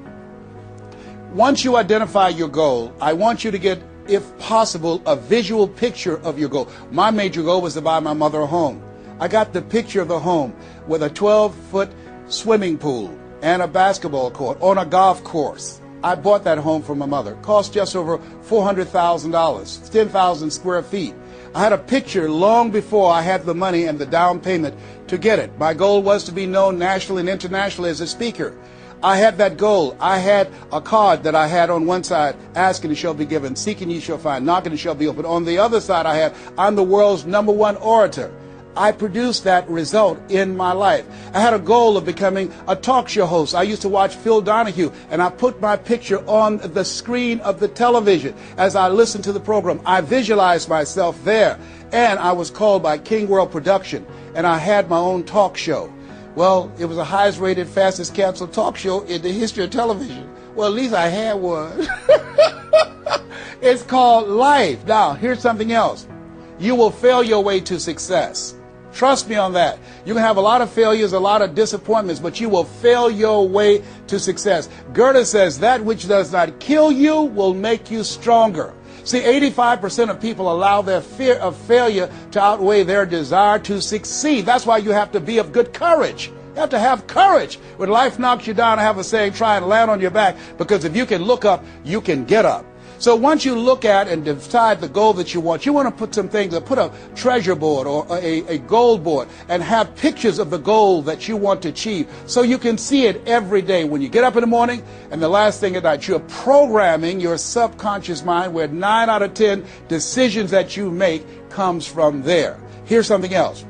Speaker 1: Once you identify your goal, I want you to get, if possible, a visual picture of your goal. My major goal was to buy my mother a home. I got the picture of the home with a 12-foot swimming pool and a basketball court on a golf course. I bought that home for my mother. It cost just over $400,000, 10,000 square feet. I had a picture long before I had the money and the down payment to get it. My goal was to be known nationally and internationally as a speaker. I had that goal. I had a card that I had on one side, asking and shall be given, seeking ye shall find, knocking and shall be opened. On the other side I had, I'm the world's #1 orator. I produced that result in my life. I had a goal of becoming a talk show host. I used to watch Phil Donahue, and I put my picture on the screen of the television as I listened to the program. I visualized myself there, and I was called by King World Production, and I had my own talk show. Well, it was the highest rated, fastest canceled talk show in the history of television. Well, at least I had one. It's called life. Now, here's something else. You will fail your way to success. Trust me on that. You can have a lot of failures, a lot of disappointments, but you will fail your way to success. Goethe says that which does not kill you will make you stronger. See, 85% of people allow their fear of failure to outweigh their desire to succeed. That's why you have to be of good courage. You have to have courage. When life knocks you down, I have a saying, try and land on your back, because if you can look up, you can get up. So once you look at and decide the goal that you want to put some things, put a treasure board or a goal board and have pictures of the goal that you want to achieve so you can see it every day when you get up in the morning and the last thing at night. You're programming your subconscious mind where 9 out of 10 decisions that you make comes from there. Here's something else.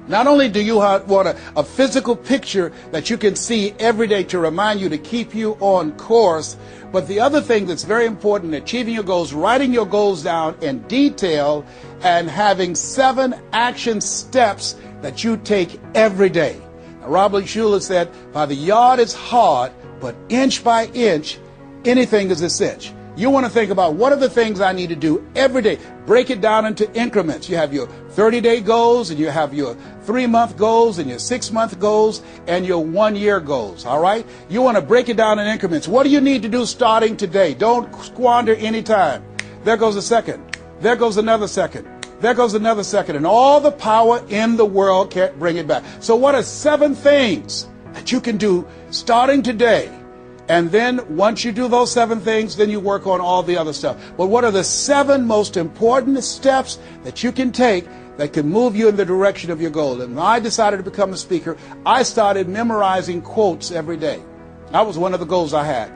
Speaker 1: Not only do you want a physical picture that you can see every day to remind you, to keep you on course, but the other thing that's very important in achieving your goals, writing your goals down in detail and having 7 action steps that you take every day. Now, Robert Schuller said, by the yard it's hard, but inch by inch, anything is a cinch. You want to think about what are the things I need to do every day. Break it down into increments. You have your 30-day goals, and you have your 3-month goals, and your 6-month goals, and your 1-year goals. All right? You want to break it down in increments. What do you need to do starting today? Don't squander any time. There goes a second. There goes another second. There goes another second. And all the power in the world can't bring it back. So what are 7 things that you can do starting today? And then once you do those 7 things, then you work on all the other stuff. But what are the 7 most important steps that you can take that can move you in the direction of your goal? And when I decided to become a speaker, I started memorizing quotes every day. That was one of the goals I had,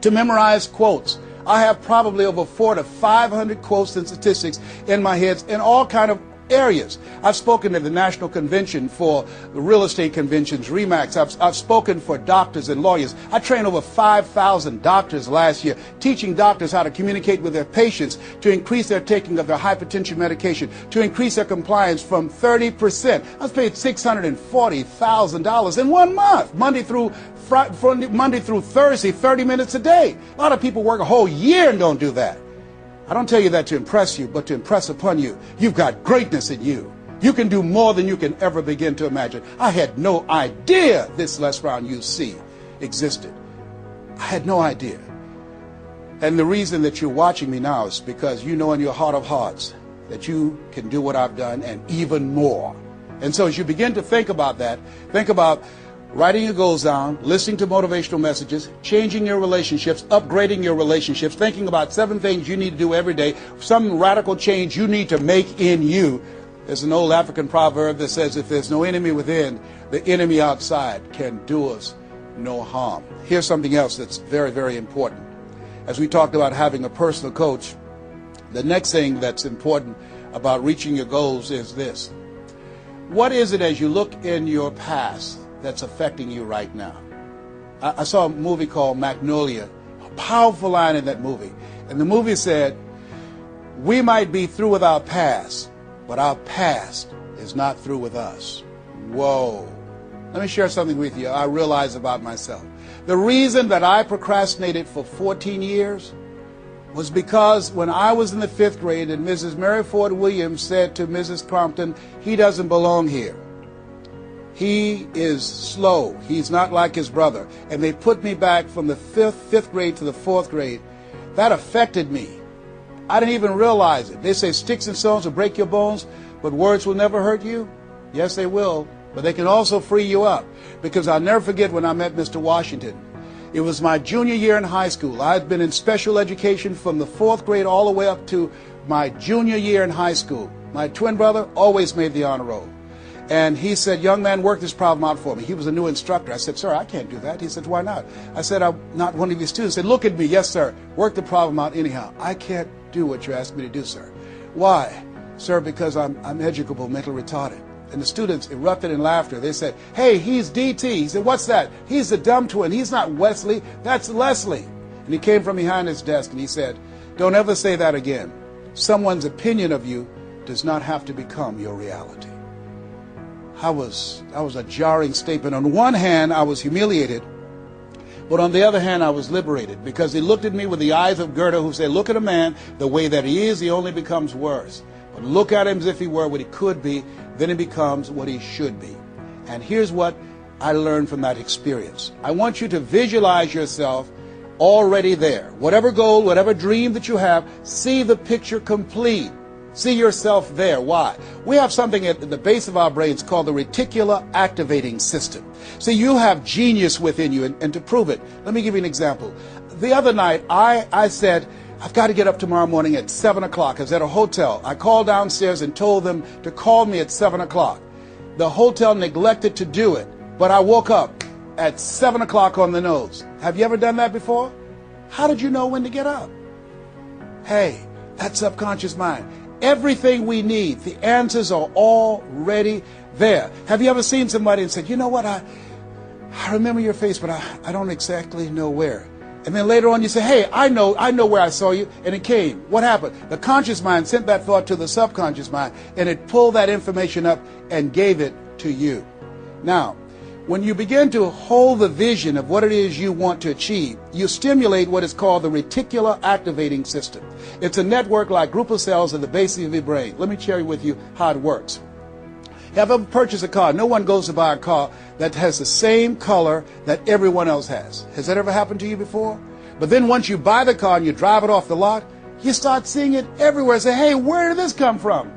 Speaker 1: to memorize quotes. I have probably over 400 to 500 quotes and statistics in my head in all kind of areas. I've spoken at the National Convention for the real estate conventions, REMAX. I've spoken for doctors and lawyers. I trained over 5,000 doctors last year, teaching doctors how to communicate with their patients to increase their taking of their hypertension medication, to increase their compliance from 30%. I was paid $640,000 in 1 month, Monday through Thursday, 30 minutes a day. A lot of people work a whole year and don't do that. I don't tell you that to impress you, but to impress upon you. You've got greatness in you. You can do more than you can ever begin to imagine. I had no idea this Les Brown you see existed. I had no idea. And the reason that you're watching me now is because you know in your heart of hearts that you can do what I've done and even more. And so as you begin to think about that, think about writing your goals down, listening to motivational messages, changing your relationships, upgrading your relationships, thinking about 7 things you need to do every day, some radical change you need to make in you. There's an old African proverb that says, if there's no enemy within, the enemy outside can do us no harm. Here's something else that's very, very important. As we talked about having a personal coach, the next thing that's important about reaching your goals is this. What is it as you look in your past that's affecting you right now? I saw a movie called Magnolia, a powerful line in that movie. And the movie said, we might be through with our past, but our past is not through with us. Whoa. Let me share something with you I realize about myself. The reason that I procrastinated for 14 years was because when I was in the 5th grade and Mrs. Mary Ford Williams said to Mrs. Crompton, he doesn't belong here. He is slow. He's not like his brother. And they put me back from the 5th grade to the 4th grade. That affected me. I didn't even realize it. They say sticks and stones will break your bones, but words will never hurt you. Yes, they will. But they can also free you up. Because I'll never forget when I met Mr. Washington. It was my junior year in high school. I had been in special education from the 4th grade all the way up to my junior year in high school. My twin brother always made the honor roll. And he said, young man, work this problem out for me. He was a new instructor. I said, sir, I can't do that. He said, why not? I said, I'm not one of your students. He said, look at me. Yes, sir. Work the problem out anyhow. I can't do what you asked me to do, sir. Why? Sir, because I'm educable, mentally retarded. And the students erupted in laughter. They said, hey, he's DT. He said, what's that? He's the dumb twin. He's not Wesley. That's Leslie. And he came from behind his desk and he said, don't ever say that again. Someone's opinion of you does not have to become your reality. That was a jarring statement. On one hand, I was humiliated. But on the other hand, I was liberated because he looked at me with the eyes of Goethe, who said, look at a man the way that he is, he only becomes worse. But look at him as if he were what he could be, then he becomes what he should be. And here's what I learned from that experience. I want you to visualize yourself already there. Whatever goal, whatever dream that you have, see the picture complete. See yourself there. Why? We have something at the base of our brains called the reticular activating system. See, you have genius within you, and to prove it, let me give you an example. The other night, I said, I've got to get up tomorrow morning at 7 o'clock. I was at a hotel. I called downstairs and told them to call me at 7 o'clock. The hotel neglected to do it, but I woke up at 7 o'clock on the nose. Have you ever done that before? How did you know when to get up? Hey, that's subconscious mind. Everything we need, the answers are already there. Have you ever seen somebody and said, you know what, I remember your face, but I don't exactly know where. And then later on you say, hey, I know where I saw you, and it came. What happened? The conscious mind sent that thought to the subconscious mind, and it pulled that information up and gave it to you. Now, when you begin to hold the vision of what it is you want to achieve, you stimulate what is called the reticular activating system. It's a network like group of cells at the base of your brain. Let me share with you how it works. Have you ever purchased a car? No one goes to buy a car that has the same color that everyone else has. Has that ever happened to you before? But then once you buy the car and you drive it off the lot, you start seeing it everywhere. Say, hey, where did this come from?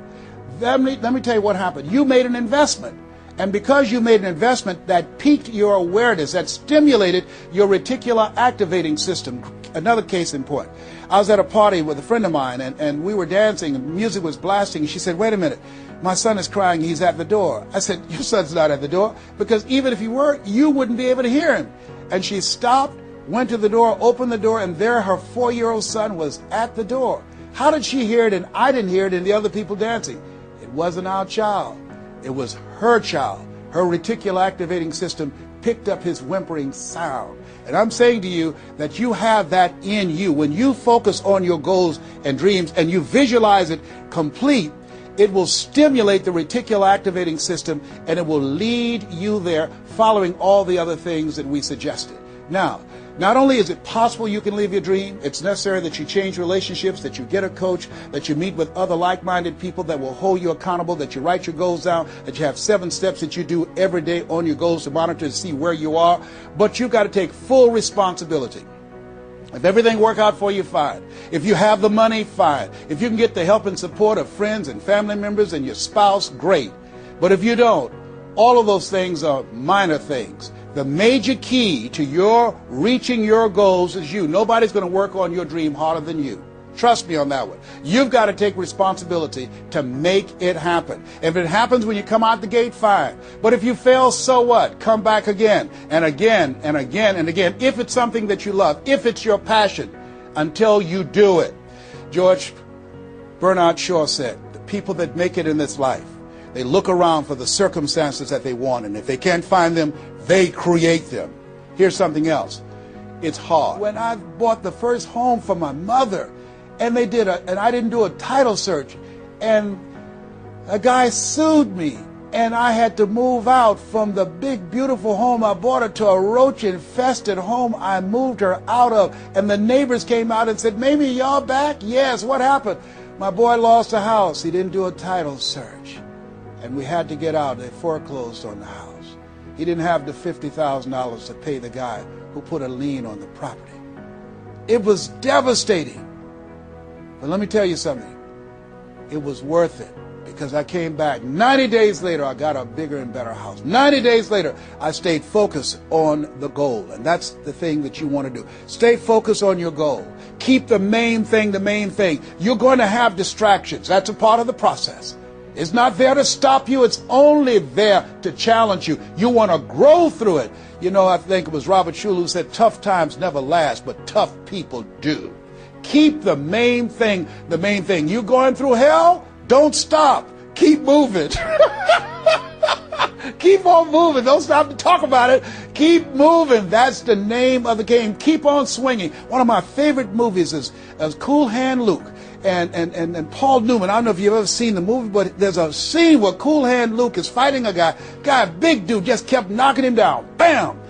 Speaker 1: Let me tell you what happened. You made an investment. And because you made an investment, that piqued your awareness, that stimulated your reticular activating system. Another case in point. I was at a party with a friend of mine, and we were dancing, and music was blasting, and she said, wait a minute, my son is crying, he's at the door. I said, your son's not at the door, because even if he were, you wouldn't be able to hear him. And she stopped, went to the door, opened the door, and there her 4-year-old son was at the door. How did she hear it and I didn't hear it and the other people dancing? It wasn't our child. It was her child. Her reticular activating system picked up his whimpering sound. And I'm saying to you that you have that in you. When you focus on your goals and dreams and you visualize it complete, it will stimulate the reticular activating system and it will lead you there, following all the other things that we suggested. Now, not only is it possible you can live your dream, it's necessary that you change relationships, that you get a coach, that you meet with other like-minded people that will hold you accountable, that you write your goals down, that you have 7 steps that you do every day on your goals to monitor to see where you are. But you've got to take full responsibility. If everything works out for you, fine. If you have the money, fine. If you can get the help and support of friends and family members and your spouse, great. But if you don't, all of those things are minor things. The major key to your reaching your goals is you. Nobody's going to work on your dream harder than you. Trust me on that one. You've got to take responsibility to make it happen. If it happens when you come out the gate, fine. But if you fail, so what? Come back again and again and again and again. If it's something that you love, if it's your passion, until you do it. George Bernard Shaw said, the people that make it in this life, they look around for the circumstances that they want, and if they can't find them, they create them. Here's something else. It's hard. When I bought the first home for my mother, and I didn't do a title search, and a guy sued me, and I had to move out from the big, beautiful home I bought her to a roach-infested home I moved her out of. And the neighbors came out and said, "Mamie, y'all back?" "Yes, what happened?" "My boy lost a house. He didn't do a title search. And we had to get out. They foreclosed on the house. He didn't have the $50,000 to pay the guy who put a lien on the property." It was devastating. But let me tell you something. It was worth it. Because I came back. 90 days later, I got a bigger and better house. 90 days later, I stayed focused on the goal. And that's the thing that you want to do. Stay focused on your goal. Keep the main thing the main thing. You're going to have distractions. That's a part of the process. It's not there to stop you. It's only there to challenge you. You want to grow through it. You know, I think it was Robert Schuller who said, "Tough times never last, but tough people do." Keep the main thing the main thing. You're going through hell? Don't stop. Keep moving. Keep on moving. Don't stop to talk about it. Keep moving. That's the name of the game. Keep on swinging. One of my favorite movies is Cool Hand Luke and Paul Newman. I don't know if you've ever seen the movie, but there's a scene where Cool Hand Luke is fighting a guy, big dude, just kept knocking him down. Bam!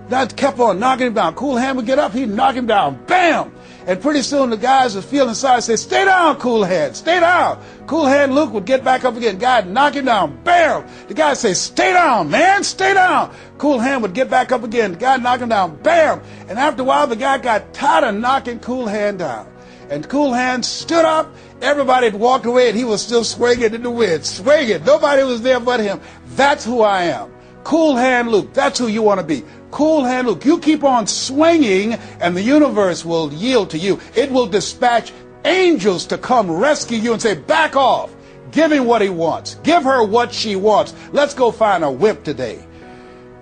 Speaker 1: That kept on knocking him down. Cool Hand would get up, he'd knock him down. Bam! And pretty soon the guys was feeling sorry, say, "Stay down, Cool Hand, stay down." Cool Hand Luke would get back up again. Guy would knock him down. Bam! The guy would say, "Stay down, man, stay down." Cool Hand would get back up again. The guy would knock him down. Bam! And after a while, the guy got tired of knocking Cool Hand down. And Cool Hand stood up. Everybody had walked away, and he was still swinging in the wind. Swinging. Nobody was there but him. That's who I am. Cool Hand Luke. That's who you want to be. Cool Hand Luke. You keep on swinging, and the universe will yield to you. It will dispatch angels to come rescue you and say, "Back off. Give him what he wants. Give her what she wants. Let's go find a whip today."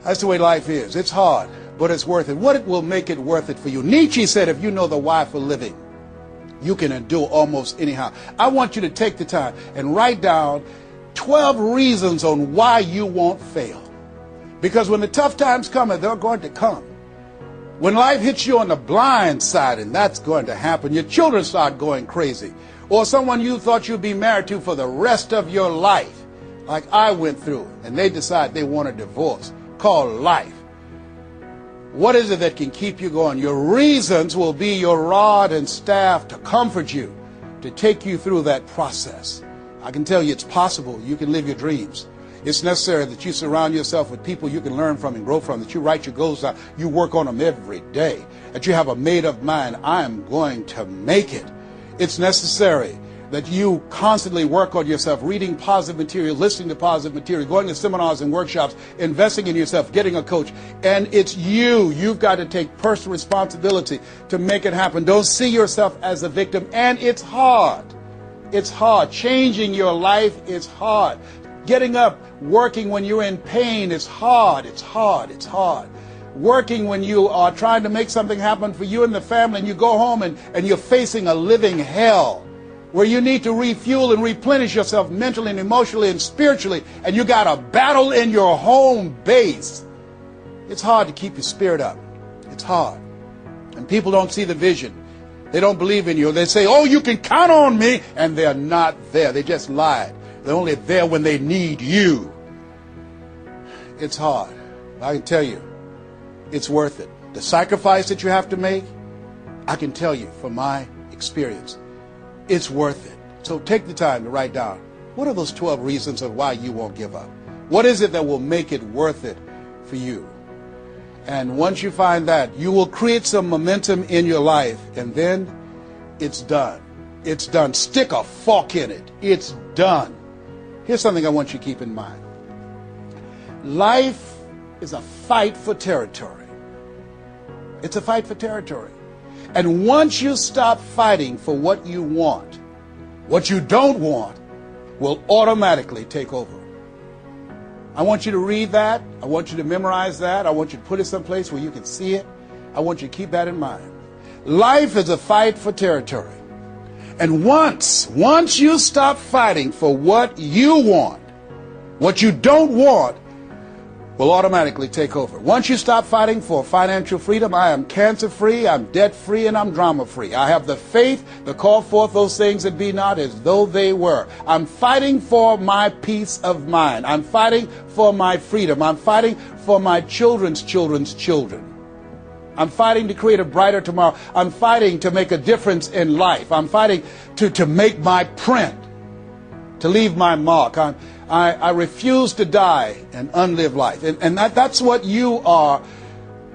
Speaker 1: That's the way life is. It's hard, but it's worth it. What will make it worth it for you? Nietzsche said, if you know the why for living, you can endure almost anyhow. I want you to take the time and write down 12 reasons on why you won't fail. Because when the tough times come, and they're going to come, when life hits you on the blind side, and that's going to happen, your children start going crazy, or someone you thought you'd be married to for the rest of your life, like I went through, and they decide they want a divorce, called life. What is it that can keep you going? Your reasons will be your rod and staff to comfort you, to take you through that process. I can tell you it's possible. You can live your dreams. It's necessary that you surround yourself with people you can learn from and grow from, that you write your goals down, you work on them every day, that you have a made-up mind, I am going to make it. It's necessary that you constantly work on yourself, reading positive material, listening to positive material, going to seminars and workshops, investing in yourself, getting a coach. And it's you. You've got to take personal responsibility to make it happen. Don't see yourself as a victim. And it's hard. It's hard. Changing your life is hard. Getting up, working when you're in pain is hard. It's hard. It's hard. Working when you are trying to make something happen for you and the family, and you go home and you're facing a living hell where you need to refuel and replenish yourself mentally and emotionally and spiritually, and you got a battle in your home base. It's hard to keep your spirit up. It's hard. And people don't see the vision. They don't believe in you. They say, "Oh, you can count on me," and they're not there. They just lied. They're only there when they need you. It's hard. I can tell you, it's worth it. The sacrifice that you have to make, I can tell you from my experience, it's worth it. So take the time to write down, what are those 12 reasons of why you won't give up? What is it that will make it worth it for you? And once you find that, you will create some momentum in your life, and then it's done. It's done. Stick a fork in it. It's done. Here's something I want you to keep in mind. Life is a fight for territory. It's a fight for territory. And once you stop fighting for what you want, what you don't want will automatically take over. I want you to read that. I want you to memorize that. I want you to put it someplace where you can see it. I want you to keep that in mind. Life is a fight for territory. And once you stop fighting for what you want, what you don't want will automatically take over. Once you stop fighting for financial freedom, I am cancer-free, I'm debt-free, and I'm drama-free. I have the faith to call forth those things that be not as though they were. I'm fighting for my peace of mind. I'm fighting for my freedom. I'm fighting for my children's children's children. I'm fighting to create a brighter tomorrow. I'm fighting to make a difference in life. I'm fighting to make my print, to leave my mark. I refuse to die and unlive life. And that's what you are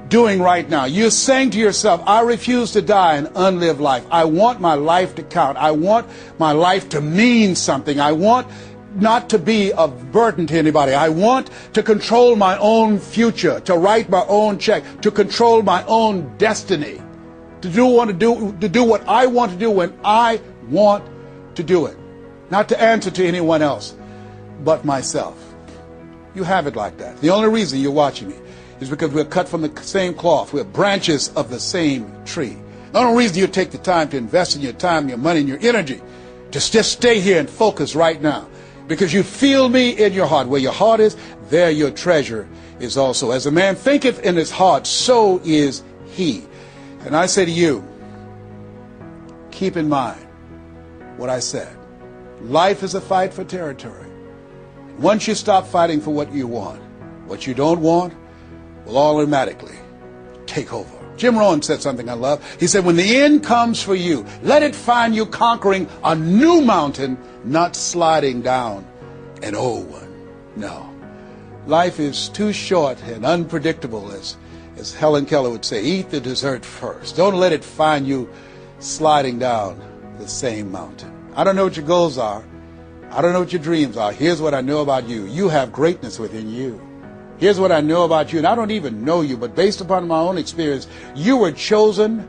Speaker 1: doing right now. You're saying to yourself, I refuse to die and unlive life. I want my life to count. I want my life to mean something. I want not to be a burden to anybody. I want to control my own future, to write my own check, to control my own destiny, to do what I want to do when I want to do it, not to answer to anyone else but myself. You have it like that. The only reason you're watching me is because we're cut from the same cloth. We're branches of the same tree. The only reason you take the time to invest in your time, your money, and your energy to just stay here and focus right now, because you feel me in your heart. Where your heart is, there your treasure is also. As a man thinketh in his heart, so is he. And I say to you, keep in mind what I said. Life is a fight for territory. Once you stop fighting for what you want, what you don't want will automatically take over. Jim Rohn said something I love. He said, when the end comes for you, let it find you conquering a new mountain, not sliding down an old one. No. Life is too short and unpredictable, as Helen Keller would say. Eat the dessert first. Don't let it find you sliding down the same mountain. I don't know what your goals are. I don't know what your dreams are. Here's what I know about you. You have greatness within you. Here's what I know about you, and I don't even know you, but based upon my own experience, you were chosen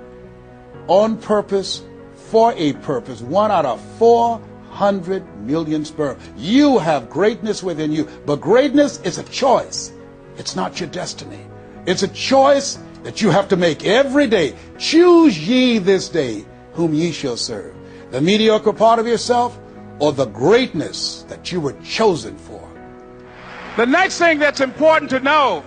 Speaker 1: on purpose for a purpose. 1 out of 400 million sperm. You have greatness within you, but greatness is a choice. It's not your destiny. It's a choice that you have to make every day. Choose ye this day whom ye shall serve. The mediocre part of yourself or the greatness that you were chosen for.
Speaker 2: The next thing that's important to know,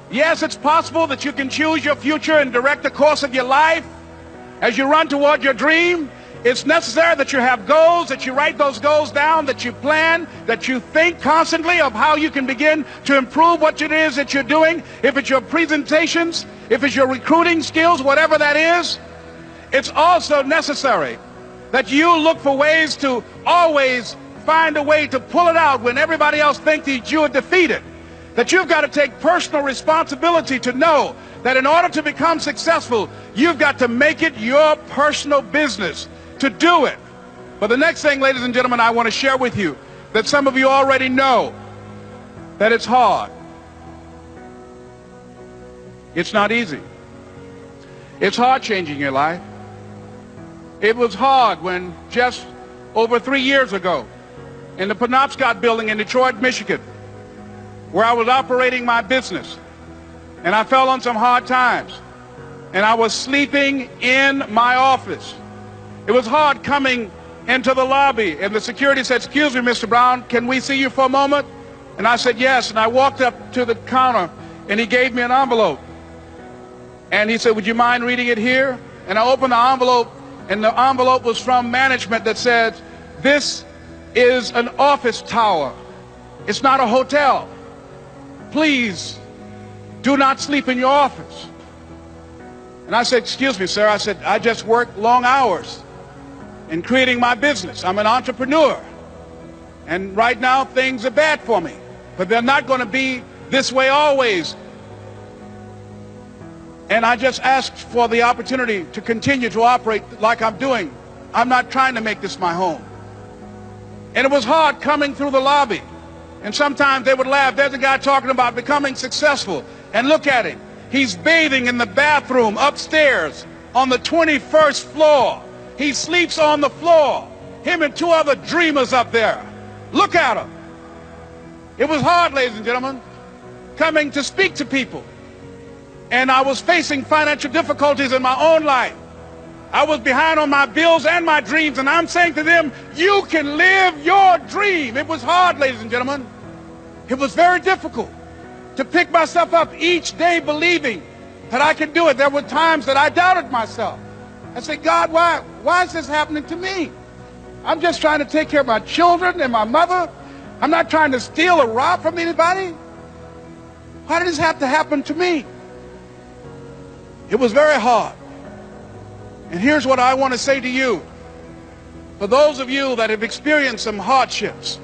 Speaker 2: yes, it's possible that you can choose your future and direct the course of your life as you run toward your dream. It's necessary that you have goals, that you write those goals down, that you plan, that you think constantly of how you can begin to improve what it is that you're doing. If it's your presentations, if it's your recruiting skills, whatever that is, it's also necessary that you look for ways to always find a way to pull it out when everybody else thinks that you are defeated. That you've got to take personal responsibility to know that in order to become successful, you've got to make it your personal business to do it. But the next thing, ladies and gentlemen, I want to share with you that some of you already know that it's hard. It's not easy. It's hard changing your life. It was hard when just over 3 years ago, in the Penobscot building in Detroit, Michigan, where I was operating my business, and I fell on some hard times, and I was sleeping in my office. It was hard coming into the lobby, and the security said, "Excuse me, Mr. Brown, can we see you for a moment?" And I said, "Yes," and I walked up to the counter, and he gave me an envelope, and he said, "Would you mind reading it here?" And I opened the envelope, and the envelope was from management that said, "This is an office tower. It's not a hotel. Please do not sleep in your office." And I said, "Excuse me, sir." I said, "I just work long hours in creating my business. I'm an entrepreneur. And right now things are bad for me. But they're not going to be this way always. And I just asked for the opportunity to continue to operate like I'm doing. I'm not trying to make this my home." And it was hard coming through the lobby. And sometimes they would laugh. There's a guy talking about becoming successful. And look at him. He's bathing in the bathroom upstairs on the 21st floor. He sleeps on the floor. Him and 2 other dreamers up there. Look at him. It was hard, ladies and gentlemen, coming to speak to people. And I was facing financial difficulties in my own life. I was behind on my bills and my dreams, and I'm saying to them, you can live your dream. It was hard, ladies and gentlemen. It was very difficult to pick myself up each day believing that I could do it. There were times that I doubted myself. I said, God, why is this happening to me? I'm just trying to take care of my children and my mother. I'm not trying to steal or rob from anybody. Why did this have to happen to me? It was very hard. And here's what I want to say to you. For those of you that have experienced some hardships,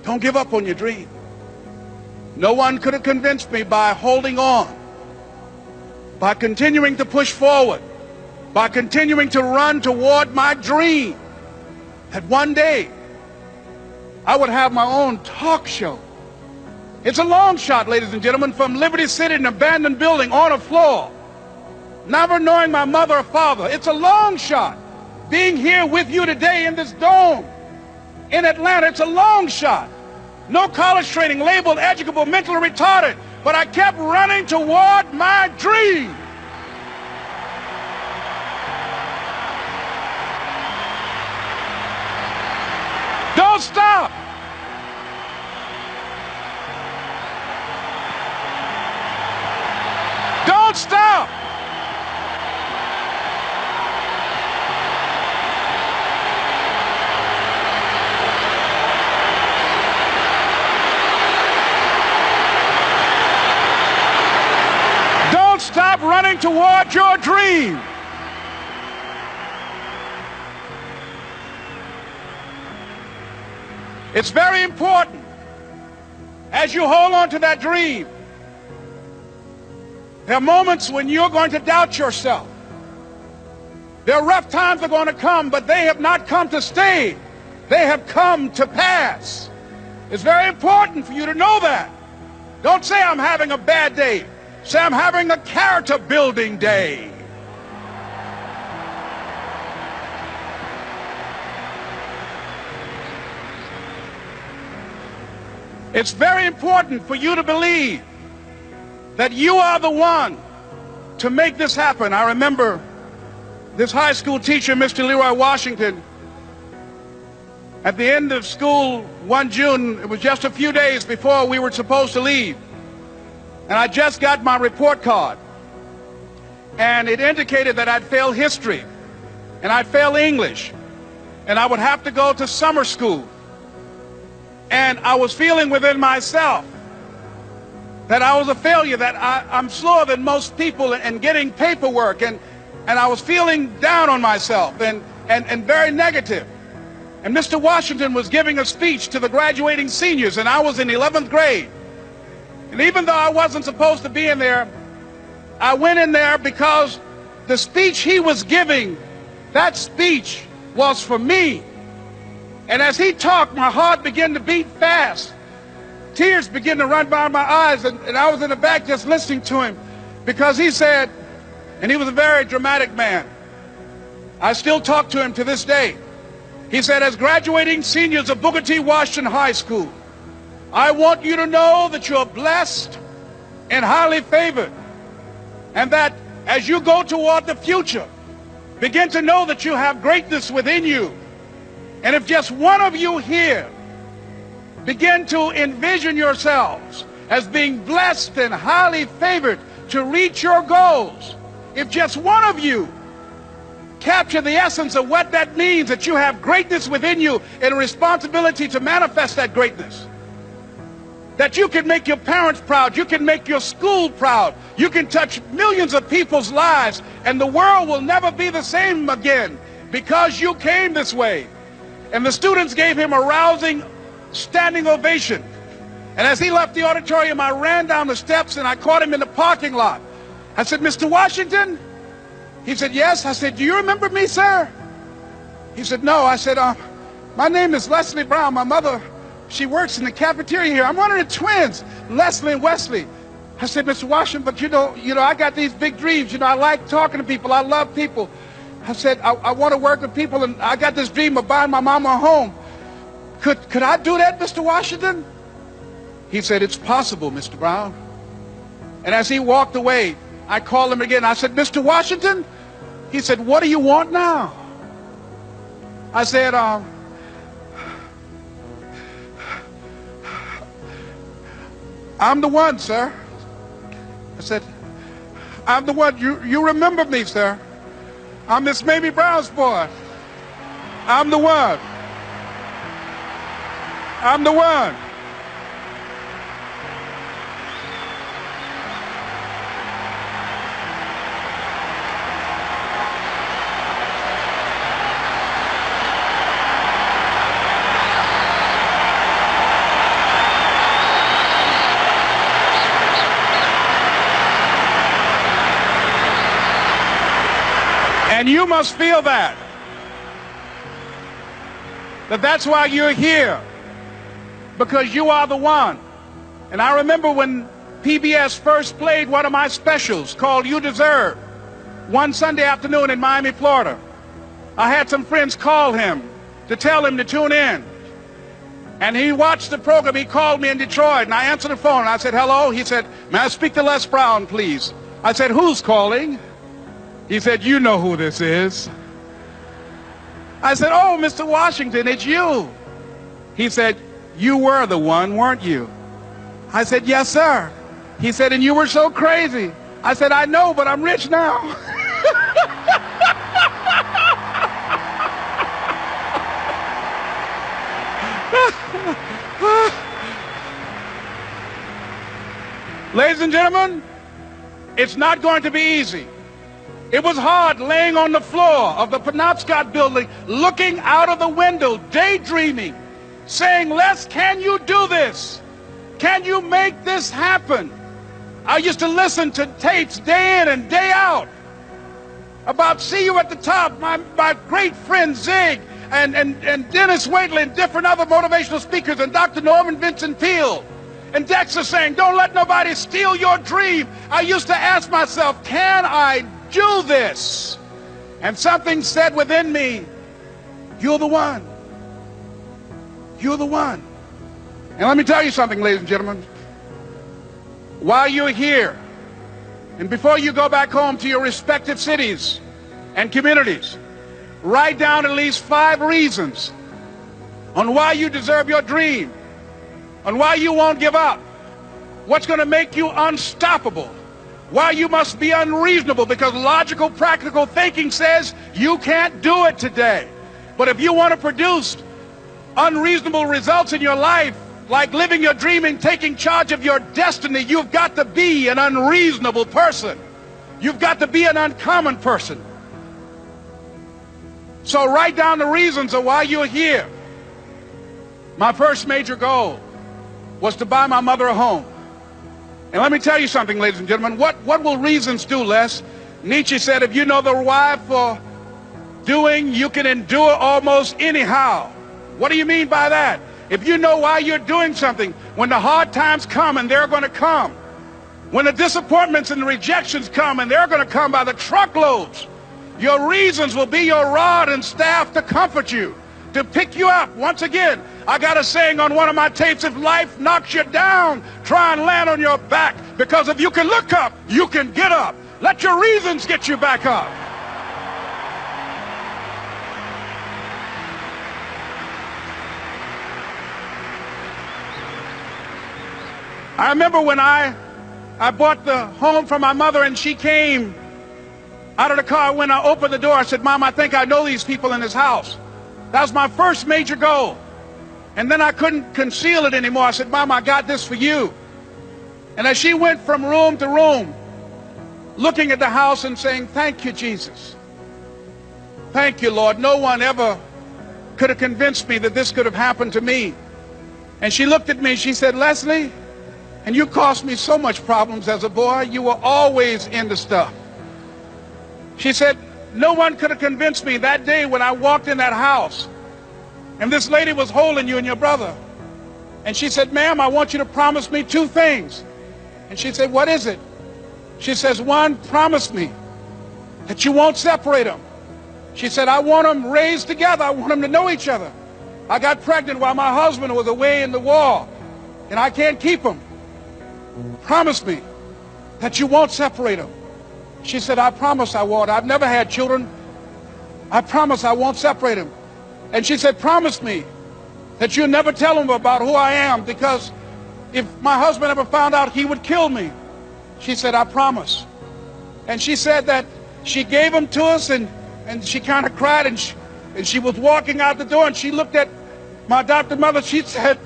Speaker 2: don't give up on your dream. No one could have convinced me by holding on, by continuing to push forward, by continuing to run toward my dream, that one day I would have my own talk show. It's a long shot, ladies and gentlemen, from Liberty City, an abandoned building on a floor, never knowing my mother or father. It's a long shot. Being here with you today in this dome in Atlanta, it's a long shot. No college training, labeled educable, mentally retarded, but I kept running toward my dream. Don't stop. Don't stop. Don't stop running toward your dream. It's very important as you hold on to that dream. There are moments when you're going to doubt yourself. There are rough times that are going to come, but they have not come to stay. They have come to pass. It's very important for you to know that. Don't say I'm having a bad day. Say I'm having a character building day. It's very important for you to believe that you are the one to make this happen. I remember this high school teacher, Mr. Leroy Washington, at the end of school one June, it was just a few days before we were supposed to leave, and I just got my report card, and it indicated that I'd failed history, and I'd failed English, and I would have to go to summer school. And I was feeling within myself that I was a failure, that I'm slower than most people in getting paperwork, and I was feeling down on myself and very negative. And Mr. Washington was giving a speech to the graduating seniors, and I was in 11th grade. And even though I wasn't supposed to be in there, I went in there because the speech he was giving, that speech was for me. And as he talked, my heart began to beat fast. Tears began to run by my eyes, and I was in the back just listening to him, because he said, and he was a very dramatic man. I still talk to him to this day. He said, as graduating seniors of Booker T. Washington High School, I want you to know that you're blessed and highly favored, and that as you go toward the future, begin to know that you have greatness within you. And if just one of you here begin to envision yourselves as being blessed and highly favored to reach your goals, if just one of you capture the essence of what that means, that you have greatness within you and a responsibility to manifest that greatness, that you can make your parents proud, you can make your school proud, you can touch millions of people's lives, and the world will never be the same again because you came this way. And the students gave him a rousing standing ovation. And as he left the auditorium, I ran down the steps and I caught him in the parking lot. I said, Mr. Washington? He said, yes. I said, do you remember me, sir? He said, no. I said, my name is Leslie Brown. My mother, she works in the cafeteria here. I'm one of the twins, Leslie and Wesley. I said, Mr. Washington, but you know, I got these big dreams. I like talking to people. I love people. I said, I want to work with people, and I got this dream of buying my mama a home. Could I do that, Mr. Washington? He said, it's possible, Mr. Brown. And as he walked away, I called him again. I said, Mr. Washington? He said, what do you want now? I said, I'm the one, sir. I said, I'm the one. You remember me, sir. I'm Miss Mamie Brown's boy. I'm the one. I'm the one. And you must feel that that's why you're here, because you are the one. And I remember when PBS first played one of my specials called You Deserve, one Sunday afternoon in Miami, Florida. I had some friends call him to tell him to tune in. And he watched the program. He called me in Detroit, and I answered the phone. I said, hello. He said, may I speak to Les Brown, please? I said, who's calling? He said, you know who this is. I said, oh, Mr. Washington, it's you. He said, you were the one, weren't you? I said, yes, sir. He said, and you were so crazy. I said, I know, but I'm rich now. Ladies and gentlemen, it's not going to be easy. It was hard laying on the floor of the Penobscot building, looking out of the window, daydreaming, saying, Les, can you do this? Can you make this happen? I used to listen to tapes day in and day out about See You at the Top, my great friend Zig and Dennis Waitley and different other motivational speakers and Dr. Norman Vincent Peale and Dexter saying, don't let nobody steal your dream. I used to ask myself, can I do this? And something said within me, you're the one. You're the one. And let me tell you something, ladies and gentlemen. While you're here, and before you go back home to your respective cities and communities, write down at least 5 reasons on why you deserve your dream, on why you won't give up, what's going to make you unstoppable, why you must be unreasonable, because logical, practical thinking says you can't do it today. But if you want to produce unreasonable results in your life, like living your dream and taking charge of your destiny, you've got to be an unreasonable person. You've got to be an uncommon person. So write down the reasons of why you're here. My first major goal was to buy my mother a home. And let me tell you something, ladies and gentlemen. What will reasons do, Les? Nietzsche said, if you know the why for doing, you can endure almost anyhow. What do you mean by that? If you know why you're doing something, when the hard times come, and they're going to come, when the disappointments and the rejections come, and they're going to come by the truckloads, your reasons will be your rod and staff to comfort you, to pick you up. Once again, I got a saying on one of my tapes, if life knocks you down, try and land on your back, because if you can look up, you can get up. Let your reasons get you back up. I remember when I bought the home for my mother, and she came out of the car. When I opened the door, I said, Mom, I think I know these people in this house. That was my first major goal. And then I couldn't conceal it anymore. I said, Mom, I got this for you. And as she went from room to room, looking at the house and saying, thank you, Jesus. Thank you, Lord. No one ever could have convinced me that this could have happened to me. And she looked at me, she said, Leslie, and you caused me so much problems as a boy. You were always into stuff. She said, no one could have convinced me that day when I walked in that house and this lady was holding you and your brother. And she said, ma'am, I want you to promise me 2 things. And she said, what is it? She says, 1, promise me that you won't separate them. She said, I want them raised together. I want them to know each other. I got pregnant while my husband was away in the war, and I can't keep them. Promise me that you won't separate them. She said, I promise I won't. I've never had children. I promise I won't separate them. And she said, promise me that you'll never tell them about who I am, because if my husband ever found out, he would kill me. She said, I promise. And she said that she gave him to us, and she kind of cried, and she was walking out the door, and she looked at my adopted mother. She said,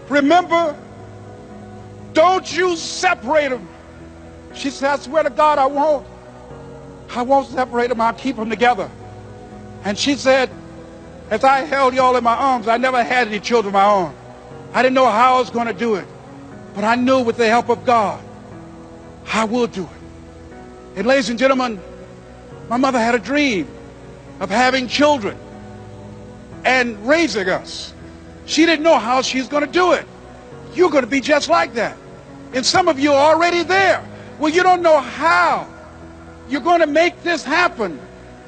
Speaker 2: remember, don't you separate them. She said, I swear to God, I won't separate them. I'll keep them together. And she said, as I held y'all in my arms, I never had any children of my own. I didn't know how I was going to do it, but I knew with the help of God, I will do it. And ladies and gentlemen, my mother had a dream of having children and raising us. She didn't know how she's going to do it. You're going to be just like that. And some of you are already there. Well, you don't know how you're going to make this happen,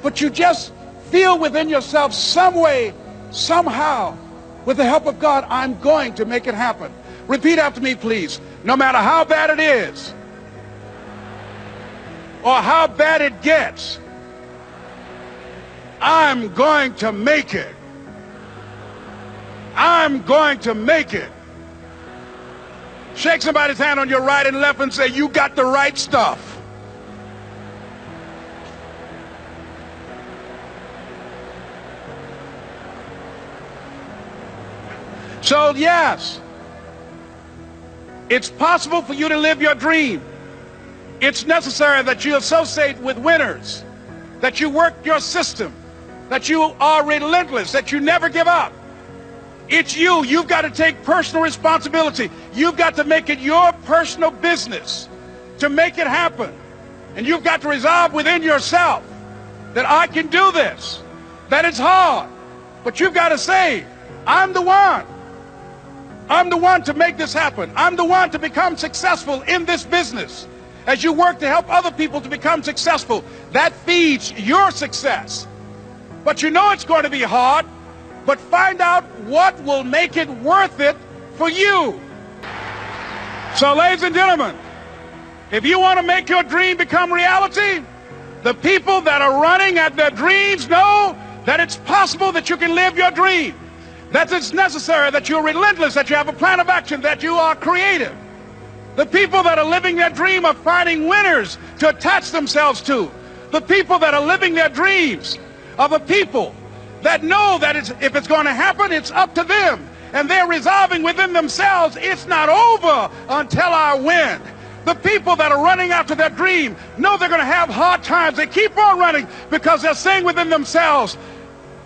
Speaker 2: but you just feel within yourself some way, somehow, with the help of God, I'm going to make it happen. Repeat after me, please. No matter how bad it is, or how bad it gets, I'm going to make it. I'm going to make it. Shake somebody's hand on your right and left and say, you got the right stuff. So yes, it's possible for you to live your dream. It's necessary that you associate with winners, that you work your system, that you are relentless, that you never give up. It's you. You've got to take personal responsibility. You've got to make it your personal business to make it happen. And you've got to resolve within yourself that I can do this, that it's hard, but you've got to say, I'm the one. I'm the one to make this happen. I'm the one to become successful in this business. As you work to help other people to become successful, that feeds your success. But you know it's going to be hard, but find out what will make it worth it for you. So, ladies and gentlemen, if you want to make your dream become reality, the people that are running at their dreams know that it's possible that you can live your dream, that it's necessary, that you're relentless, that you have a plan of action, that you are creative. The people that are living their dream are finding winners to attach themselves to. The people that are living their dreams are the people that know that if it's going to happen, it's up to them. And they're resolving within themselves, it's not over until I win. The people that are running after their dream know they're going to have hard times. They keep on running because they're saying within themselves,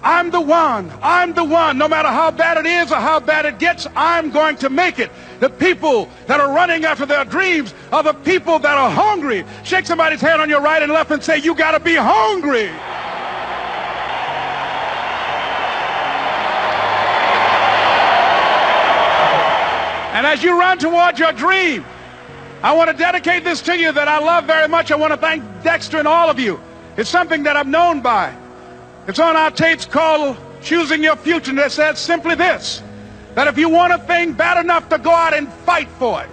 Speaker 2: I'm the one. I'm the one. No matter how bad it is or how bad it gets, I'm going to make it. The people that are running after their dreams are the people that are hungry. Shake somebody's hand on your right and left and say, you got to be hungry. And as you run towards your dream, I want to dedicate this to you that I love very much. I want to thank Dexter and all of you. It's something that I'm known by. It's on our tapes called Choosing Your Future, and it says simply this, that if you want a thing bad enough to go out and fight for it,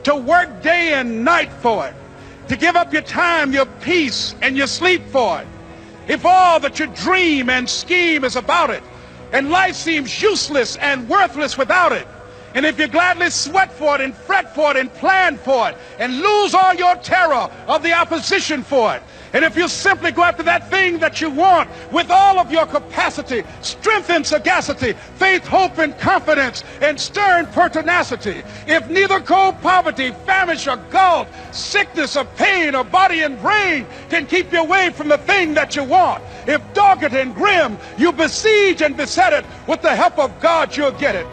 Speaker 2: to work day and night for it, to give up your time, your peace, and your sleep for it, if all that you dream and scheme is about it, and life seems useless and worthless without it, and if you gladly sweat for it and fret for it and plan for it and lose all your terror of the opposition for it, and if you simply go after that thing that you want with all of your capacity, strength and sagacity, faith, hope and confidence, and stern pertinacity, if neither cold poverty, famish or gulf, sickness or pain or body and brain can keep you away from the thing that you want, if dogged and grim you besiege and beset it, with the help of God you'll get it.